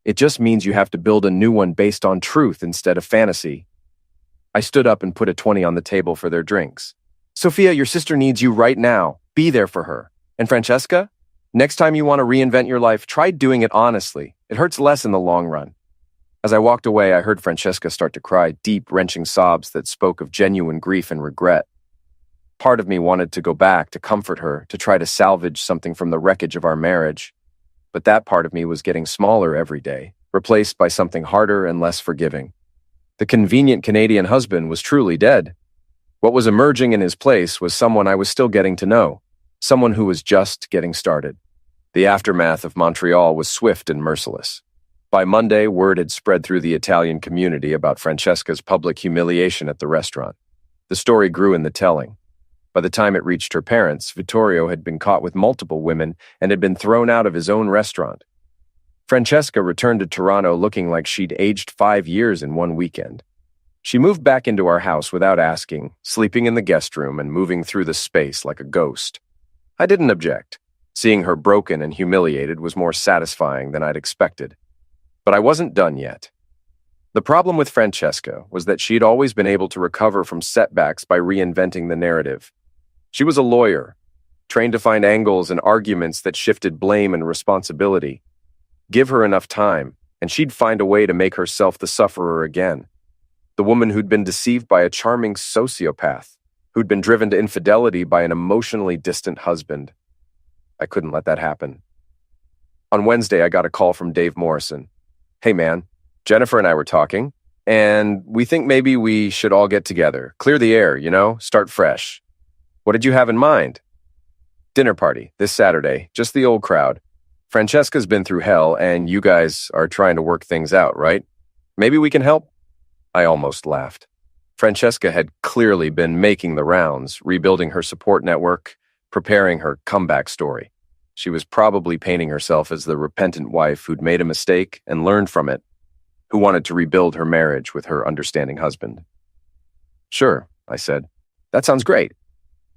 It just means you have to build a new one based on truth instead of fantasy. I stood up and put a 20 on the table for their drinks. Sophia, your sister needs you right now. Be there for her. And Francesca? Next time you want to reinvent your life, try doing it honestly. It hurts less in the long run. As I walked away, I heard Francesca start to cry, deep, wrenching sobs that spoke of genuine grief and regret. Part of me wanted to go back, to comfort her, to try to salvage something from the wreckage of our marriage. But that part of me was getting smaller every day, replaced by something harder and less forgiving. The convenient Canadian husband was truly dead. What was emerging in his place was someone I was still getting to know, someone who was just getting started. The aftermath of Montreal was swift and merciless. By Monday, word had spread through the Italian community about Francesca's public humiliation at the restaurant. The story grew in the telling. By the time it reached her parents, Vittorio had been caught with multiple women and had been thrown out of his own restaurant. Francesca returned to Toronto looking like she'd aged 5 years in one weekend. She moved back into our house without asking, sleeping in the guest room and moving through the space like a ghost. I didn't object. Seeing her broken and humiliated was more satisfying than I'd expected. But I wasn't done yet. The problem with Francesca was that she'd always been able to recover from setbacks by reinventing the narrative. She was a lawyer, trained to find angles and arguments that shifted blame and responsibility. Give her enough time, and she'd find a way to make herself the sufferer again. The woman who'd been deceived by a charming sociopath, who'd been driven to infidelity by an emotionally distant husband. I couldn't let that happen. On Wednesday, I got a call from Dave Morrison. Hey man, Jennifer and I were talking, and we think maybe we should all get together. Clear the air, start fresh. What did you have in mind? Dinner party, this Saturday, just the old crowd. Francesca's been through hell, and you guys are trying to work things out, right? Maybe we can help? I almost laughed. Francesca had clearly been making the rounds, rebuilding her support network, preparing her comeback story. She was probably painting herself as the repentant wife who'd made a mistake and learned from it, who wanted to rebuild her marriage with her understanding husband. Sure, I said. That sounds great.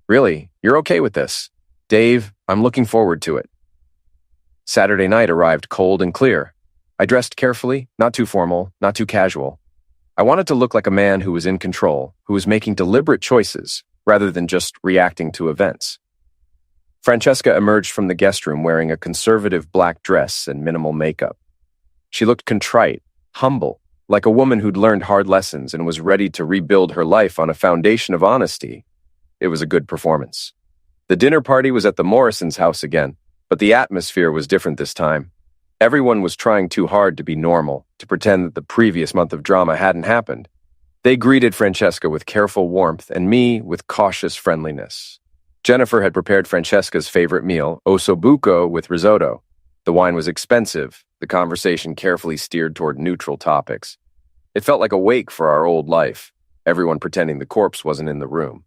Really, you're okay with this? Dave, I'm looking forward to it. Saturday night arrived cold and clear. I dressed carefully, not too formal, not too casual. I wanted to look like a man who was in control, who was making deliberate choices, rather than just reacting to events. Francesca emerged from the guest room wearing a conservative black dress and minimal makeup. She looked contrite, humble, like a woman who'd learned hard lessons and was ready to rebuild her life on a foundation of honesty. It was a good performance. The dinner party was at the Morrisons' house again, but the atmosphere was different this time. Everyone was trying too hard to be normal, to pretend that the previous month of drama hadn't happened. They greeted Francesca with careful warmth and me with cautious friendliness. Jennifer had prepared Francesca's favorite meal, ossobuco with risotto. The wine was expensive, the conversation carefully steered toward neutral topics. It felt like a wake for our old life, everyone pretending the corpse wasn't in the room.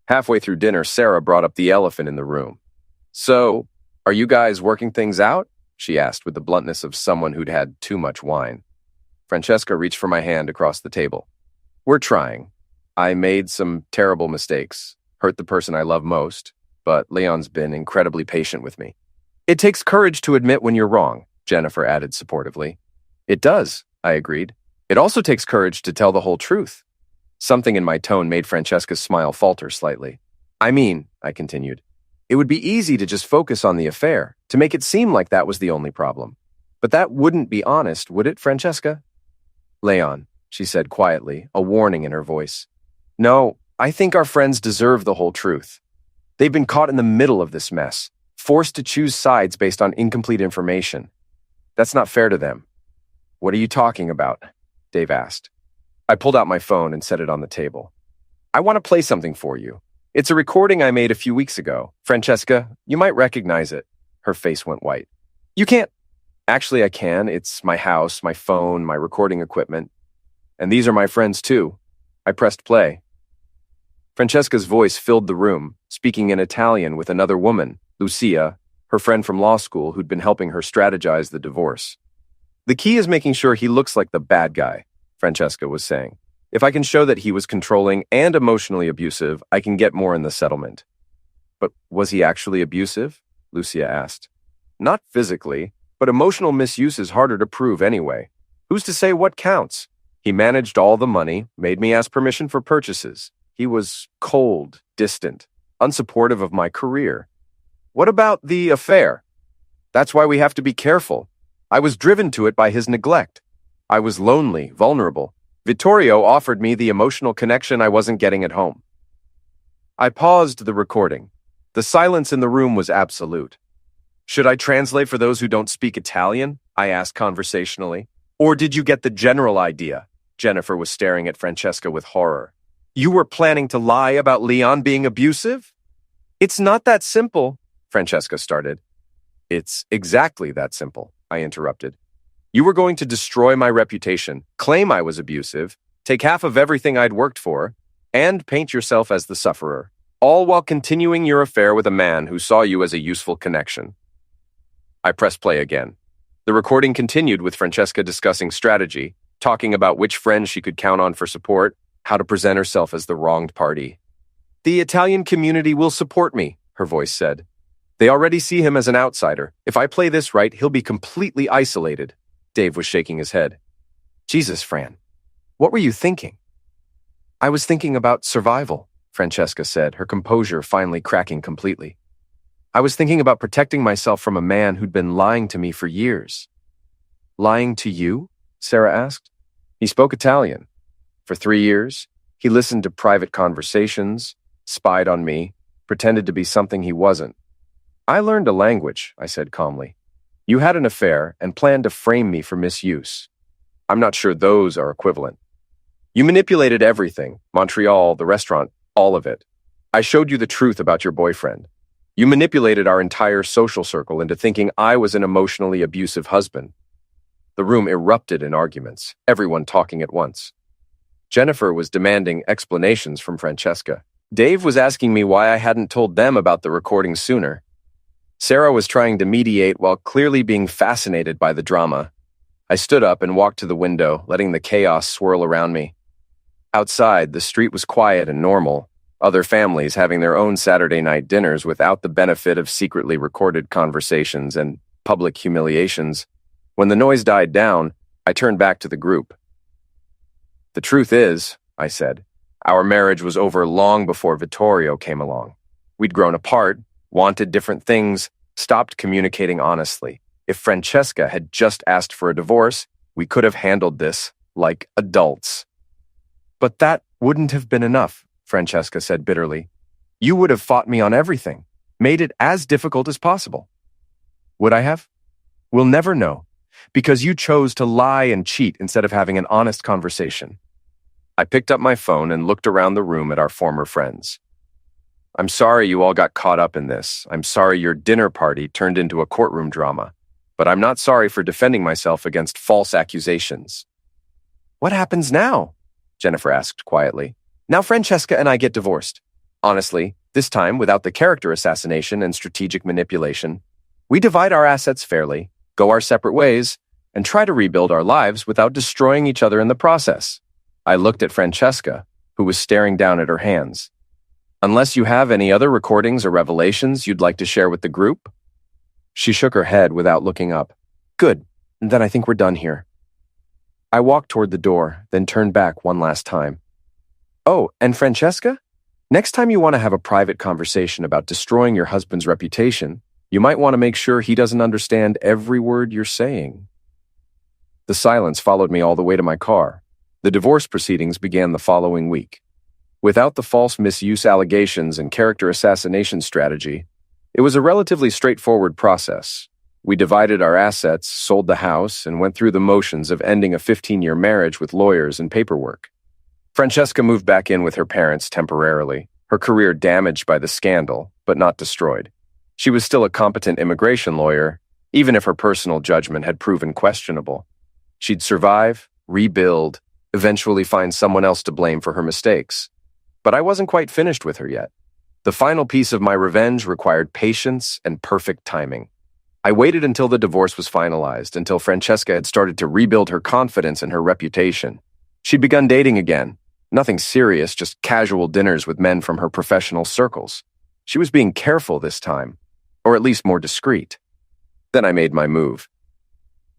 Halfway through dinner, Sarah brought up the elephant in the room. So, are you guys working things out? She asked with the bluntness of someone who'd had too much wine. Francesca reached for my hand across the table. We're trying. I made some terrible mistakes, hurt the person I love most, but Leon's been incredibly patient with me. It takes courage to admit when you're wrong, Jennifer added supportively. It does, I agreed. It also takes courage to tell the whole truth. Something in my tone made Francesca's smile falter slightly. I mean, I continued, it would be easy to just focus on the affair, to make it seem like that was the only problem. But that wouldn't be honest, would it, Francesca? Leon, she said quietly, a warning in her voice. No, I think our friends deserve the whole truth. They've been caught in the middle of this mess, forced to choose sides based on incomplete information. That's not fair to them. What are you talking about? Dave asked. I pulled out my phone and set it on the table. I want to play something for you. It's a recording I made a few weeks ago. Francesca, you might recognize it. Her face went white. You can't. Actually, I can. It's my house, my phone, my recording equipment. And these are my friends too. I pressed play. Francesca's voice filled the room, speaking in Italian with another woman, Lucia, her friend from law school who'd been helping her strategize the divorce. The key is making sure he looks like the bad guy, Francesca was saying. If I can show that he was controlling and emotionally abusive, I can get more in the settlement. But was he actually abusive? Lucia asked. Not physically, but emotional misuse is harder to prove anyway. Who's to say what counts? He managed all the money, made me ask permission for purchases. He was cold, distant, unsupportive of my career. What about the affair? That's why we have to be careful. I was driven to it by his neglect. I was lonely, vulnerable. Vittorio offered me the emotional connection I wasn't getting at home. I paused the recording. The silence in the room was absolute. Should I translate for those who don't speak Italian? I asked conversationally. Or did you get the general idea? Jennifer was staring at Francesca with horror. You were planning to lie about Leon being abusive? It's not that simple, Francesca started. It's exactly that simple, I interrupted. You were going to destroy my reputation, claim I was abusive, take half of everything I'd worked for, and paint yourself as the sufferer, all while continuing your affair with a man who saw you as a useful connection. I pressed play again. The recording continued with Francesca discussing strategy, talking about which friends she could count on for support, how to present herself as the wronged party. The Italian community will support me, her voice said. They already see him as an outsider. If I play this right, he'll be completely isolated. Dave was shaking his head. Jesus, Fran, what were you thinking? I was thinking about survival, Francesca said, her composure finally cracking completely. I was thinking about protecting myself from a man who'd been lying to me for years. Lying to you? Sarah asked. He spoke Italian. For 3 years, he listened to private conversations, spied on me, pretended to be something he wasn't. I learned a language, I said calmly. You had an affair and planned to frame me for misuse. I'm not sure those are equivalent. You manipulated everything, Montreal, the restaurant, all of it. I showed you the truth about your boyfriend. You manipulated our entire social circle into thinking I was an emotionally abusive husband. The room erupted in arguments, everyone talking at once. Jennifer was demanding explanations from Francesca. Dave was asking me why I hadn't told them about the recording sooner. Sarah was trying to mediate while clearly being fascinated by the drama. I stood up and walked to the window, letting the chaos swirl around me. Outside, the street was quiet and normal, other families having their own Saturday night dinners without the benefit of secretly recorded conversations and public humiliations. When the noise died down, I turned back to the group. The truth is, I said, our marriage was over long before Vittorio came along. We'd grown apart, wanted different things, stopped communicating honestly. If Francesca had just asked for a divorce, we could have handled this like adults. But that wouldn't have been enough, Francesca said bitterly. You would have fought me on everything, made it as difficult as possible. Would I have? We'll never know, because you chose to lie and cheat instead of having an honest conversation. I picked up my phone and looked around the room at our former friends. I'm sorry you all got caught up in this. I'm sorry your dinner party turned into a courtroom drama. But I'm not sorry for defending myself against false accusations. What happens now? Jennifer asked quietly. Now Francesca and I get divorced. Honestly, this time without the character assassination and strategic manipulation. We divide our assets fairly, go our separate ways, and try to rebuild our lives without destroying each other in the process. I looked at Francesca, who was staring down at her hands. Unless you have any other recordings or revelations you'd like to share with the group? She shook her head without looking up. Good, then I think we're done here. I walked toward the door, then turned back one last time. Oh, and Francesca? Next time you want to have a private conversation about destroying your husband's reputation, you might want to make sure he doesn't understand every word you're saying. The silence followed me all the way to my car. The divorce proceedings began the following week. Without the false misuse allegations and character assassination strategy, it was a relatively straightforward process. We divided our assets, sold the house, and went through the motions of ending a 15-year marriage with lawyers and paperwork. Francesca moved back in with her parents temporarily, her career damaged by the scandal, but not destroyed. She was still a competent immigration lawyer, even if her personal judgment had proven questionable. She'd survive, rebuild, eventually find someone else to blame for her mistakes. But I wasn't quite finished with her yet. The final piece of my revenge required patience and perfect timing. I waited until the divorce was finalized, until Francesca had started to rebuild her confidence and her reputation. She'd begun dating again, Nothing serious, just casual dinners with men from her professional circles. She was being careful this time, or at least more discreet. Then I made my move.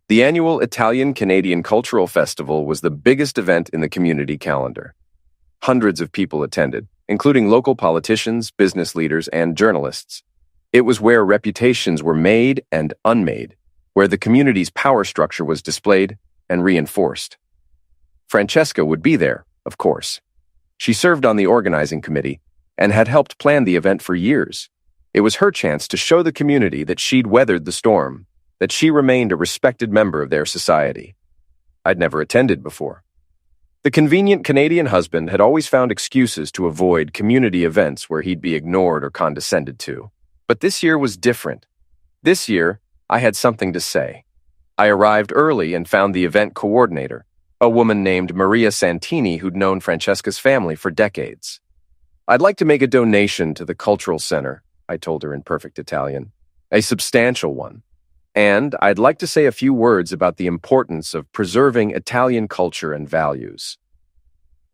The annual Italian-Canadian Cultural Festival was the biggest event in the community calendar. Hundreds of people attended, including local politicians, business leaders, and journalists. It was where reputations were made and unmade, where the community's power structure was displayed and reinforced. Francesca would be there, of course. She served on the organizing committee and had helped plan the event for years. It was her chance to show the community that she'd weathered the storm, that she remained a respected member of their society. I'd never attended before. The convenient Canadian husband had always found excuses to avoid community events where he'd be ignored or condescended to. But this year was different. This year, I had something to say. I arrived early and found the event coordinator, a woman named Maria Santini who'd known Francesca's family for decades. "I'd like to make a donation to the Cultural Center," I told her in perfect Italian. "A substantial one. And I'd like to say a few words about the importance of preserving Italian culture and values."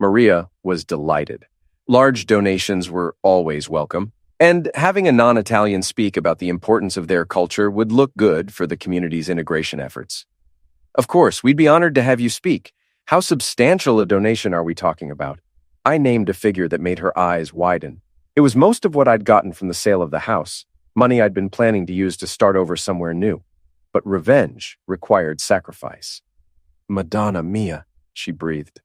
Maria was delighted. Large donations were always welcome, and having a non-Italian speak about the importance of their culture would look good for the community's integration efforts. "Of course, we'd be honored to have you speak. How substantial a donation are we talking about?" I named a figure that made her eyes widen. It was most of what I'd gotten from the sale of the house, money I'd been planning to use to start over somewhere new. But revenge required sacrifice. "Madonna mia," she breathed.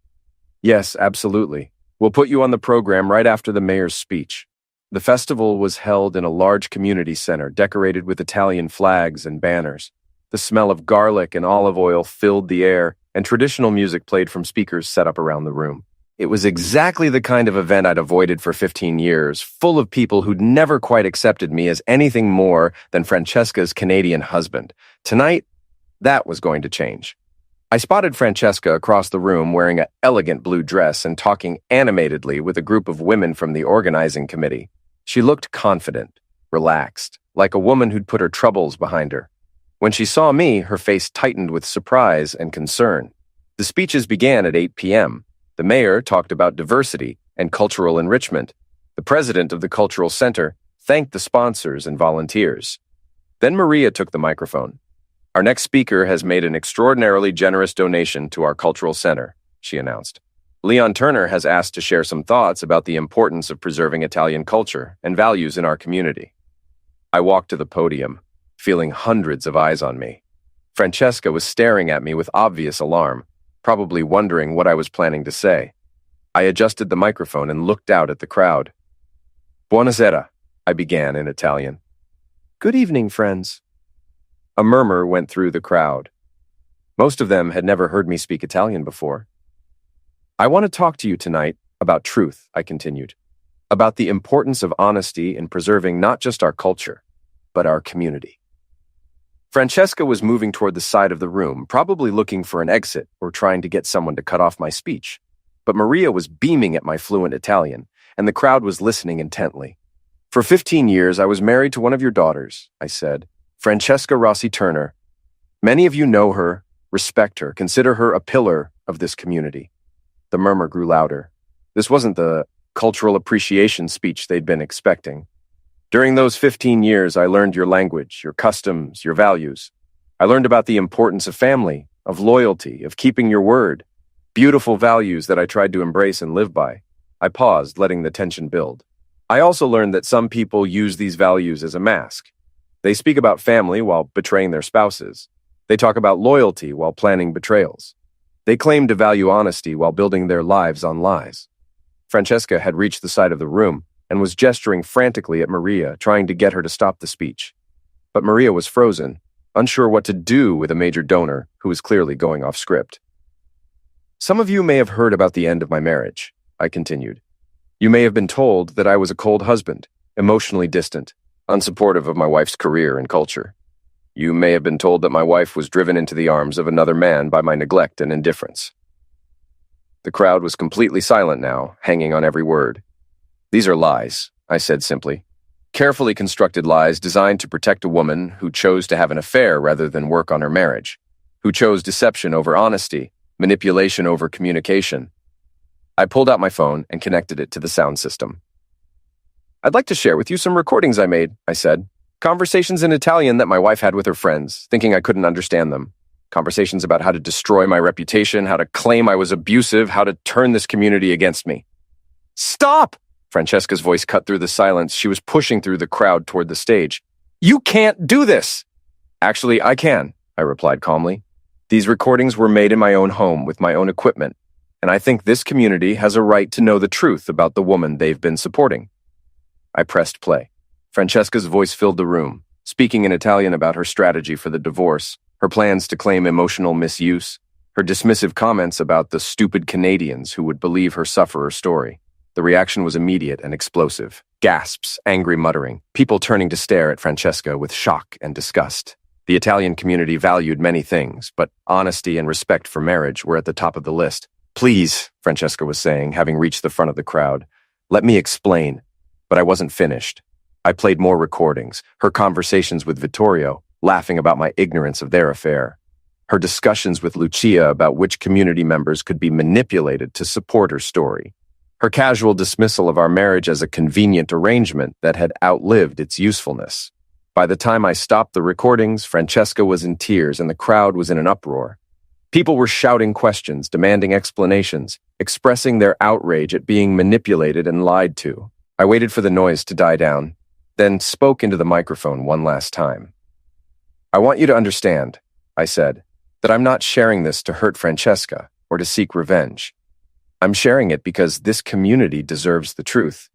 "Yes, absolutely. We'll put you on the program right after the mayor's speech." The festival was held in a large community center decorated with Italian flags and banners. The smell of garlic and olive oil filled the air, and traditional music played from speakers set up around the room. It was exactly the kind of event I'd avoided for 15 years, full of people who'd never quite accepted me as anything more than Francesca's Canadian husband. Tonight, that was going to change. I spotted Francesca across the room wearing an elegant blue dress and talking animatedly with a group of women from the organizing committee. She looked confident, relaxed, like a woman who'd put her troubles behind her. When she saw me, her face tightened with surprise and concern. The speeches began at 8 p.m. The mayor talked about diversity and cultural enrichment. The president of the Cultural Center thanked the sponsors and volunteers. Then Maria took the microphone. "Our next speaker has made an extraordinarily generous donation to our Cultural Center," she announced. "Leon Turner has asked to share some thoughts about the importance of preserving Italian culture and values in our community." I walked to the podium, feeling hundreds of eyes on me. Francesca was staring at me with obvious alarm, probably wondering what I was planning to say. I adjusted the microphone and looked out at the crowd. "Buonasera," I began in Italian. "Good evening, friends." A murmur went through the crowd. Most of them had never heard me speak Italian before. "I want to talk to you tonight about truth," I continued, "about the importance of honesty in preserving not just our culture, but our community." Francesca was moving toward the side of the room, probably looking for an exit or trying to get someone to cut off my speech. But Maria was beaming at my fluent Italian, and the crowd was listening intently. "For 15 years, I was married to one of your daughters," I said, "Francesca Rossi Turner. Many of you know her, respect her, consider her a pillar of this community." The murmur grew louder. This wasn't the cultural appreciation speech they'd been expecting. "During those 15 years, I learned your language, your customs, your values. I learned about the importance of family, of loyalty, of keeping your word. Beautiful values that I tried to embrace and live by." I paused, letting the tension build. "I also learned that some people use these values as a mask. They speak about family while betraying their spouses. They talk about loyalty while planning betrayals. They claim to value honesty while building their lives on lies." Francesca had reached the side of the room and was gesturing frantically at Maria, trying to get her to stop the speech. But Maria was frozen, unsure what to do with a major donor who was clearly going off script. "Some of you may have heard about the end of my marriage," I continued. "You may have been told that I was a cold husband, emotionally distant, unsupportive of my wife's career and culture. You may have been told that my wife was driven into the arms of another man by my neglect and indifference." The crowd was completely silent now, hanging on every word. "These are lies," I said simply. "Carefully constructed lies designed to protect a woman who chose to have an affair rather than work on her marriage, who chose deception over honesty, manipulation over communication." I pulled out my phone and connected it to the sound system. "I'd like to share with you some recordings I made," I said. "Conversations in Italian that my wife had with her friends, thinking I couldn't understand them. Conversations about how to destroy my reputation, how to claim I was abusive, how to turn this community against me." "Stop!" Francesca's voice cut through the silence. She was pushing through the crowd toward the stage. "You can't do this!" "Actually, I can," I replied calmly. "These recordings were made in my own home with my own equipment, and I think this community has a right to know the truth about the woman they've been supporting." I pressed play. Francesca's voice filled the room, speaking in Italian about her strategy for the divorce, her plans to claim emotional misuse, her dismissive comments about the stupid Canadians who would believe her sufferer story. The reaction was immediate and explosive. Gasps, angry muttering, people turning to stare at Francesca with shock and disgust. The Italian community valued many things, but honesty and respect for marriage were at the top of the list. "Please," Francesca was saying, having reached the front of the crowd, "let me explain." But I wasn't finished. I played more recordings, her conversations with Vittorio, laughing about my ignorance of their affair, her discussions with Lucia about which community members could be manipulated to support her story, her casual dismissal of our marriage as a convenient arrangement that had outlived its usefulness. By the time I stopped the recordings, Francesca was in tears and the crowd was in an uproar. People were shouting questions, demanding explanations, expressing their outrage at being manipulated and lied to. I waited for the noise to die down, then spoke into the microphone one last time. "I want you to understand," I said, "that I'm not sharing this to hurt Francesca or to seek revenge. I'm sharing it because this community deserves the truth.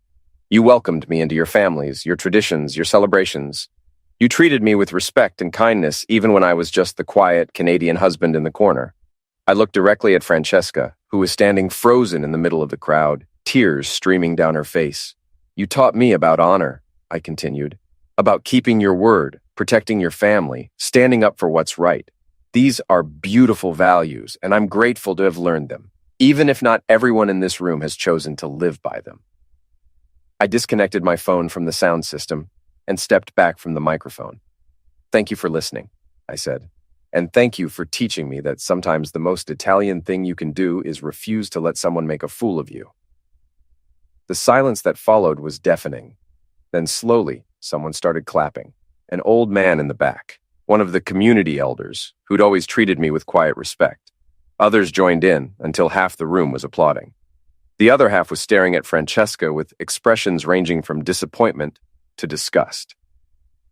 You welcomed me into your families, your traditions, your celebrations. You treated me with respect and kindness even when I was just the quiet Canadian husband in the corner." I looked directly at Francesca, who was standing frozen in the middle of the crowd, tears streaming down her face. "You taught me about honor," I continued, "about keeping your word, protecting your family, standing up for what's right. These are beautiful values, and I'm grateful to have learned them, even if not everyone in this room has chosen to live by them." I disconnected my phone from the sound system and stepped back from the microphone. "Thank you for listening," I said, "and thank you for teaching me that sometimes the most Italian thing you can do is refuse to let someone make a fool of you." The silence that followed was deafening. Then slowly, someone started clapping. An old man in the back, one of the community elders, who'd always treated me with quiet respect. Others joined in until half the room was applauding. The other half was staring at Francesca with expressions ranging from disappointment to disgust.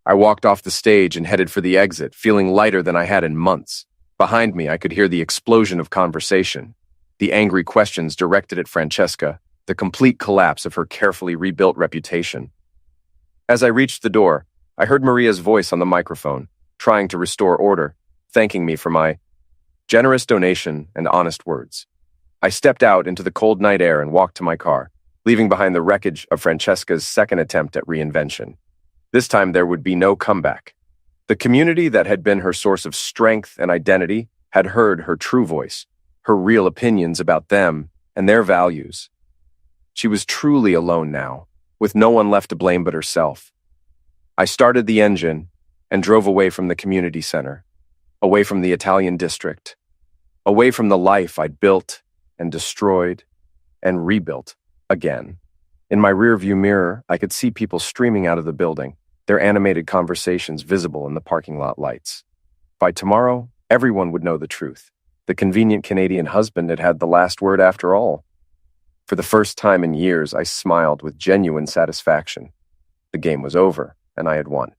I walked off the stage and headed for the exit, feeling lighter than I had in months. Behind me, I could hear the explosion of conversation, the angry questions directed at Francesca, the complete collapse of her carefully rebuilt reputation. As I reached the door, I heard Maria's voice on the microphone, trying to restore order, thanking me for my generous donation and honest words. I stepped out into the cold night air and walked to my car, leaving behind the wreckage of Francesca's second attempt at reinvention. This time there would be no comeback. The community that had been her source of strength and identity had heard her true voice, her real opinions about them and their values. She was truly alone now, with no one left to blame but herself. I started the engine and drove away from the community center, away from the Italian district, away from the life I'd built and destroyed and rebuilt again. In my rearview mirror, I could see people streaming out of the building, their animated conversations visible in the parking lot lights. By tomorrow, everyone would know the truth. The convenient Canadian husband had had the last word after all. For the first time in years, I smiled with genuine satisfaction. The game was over, and I had won.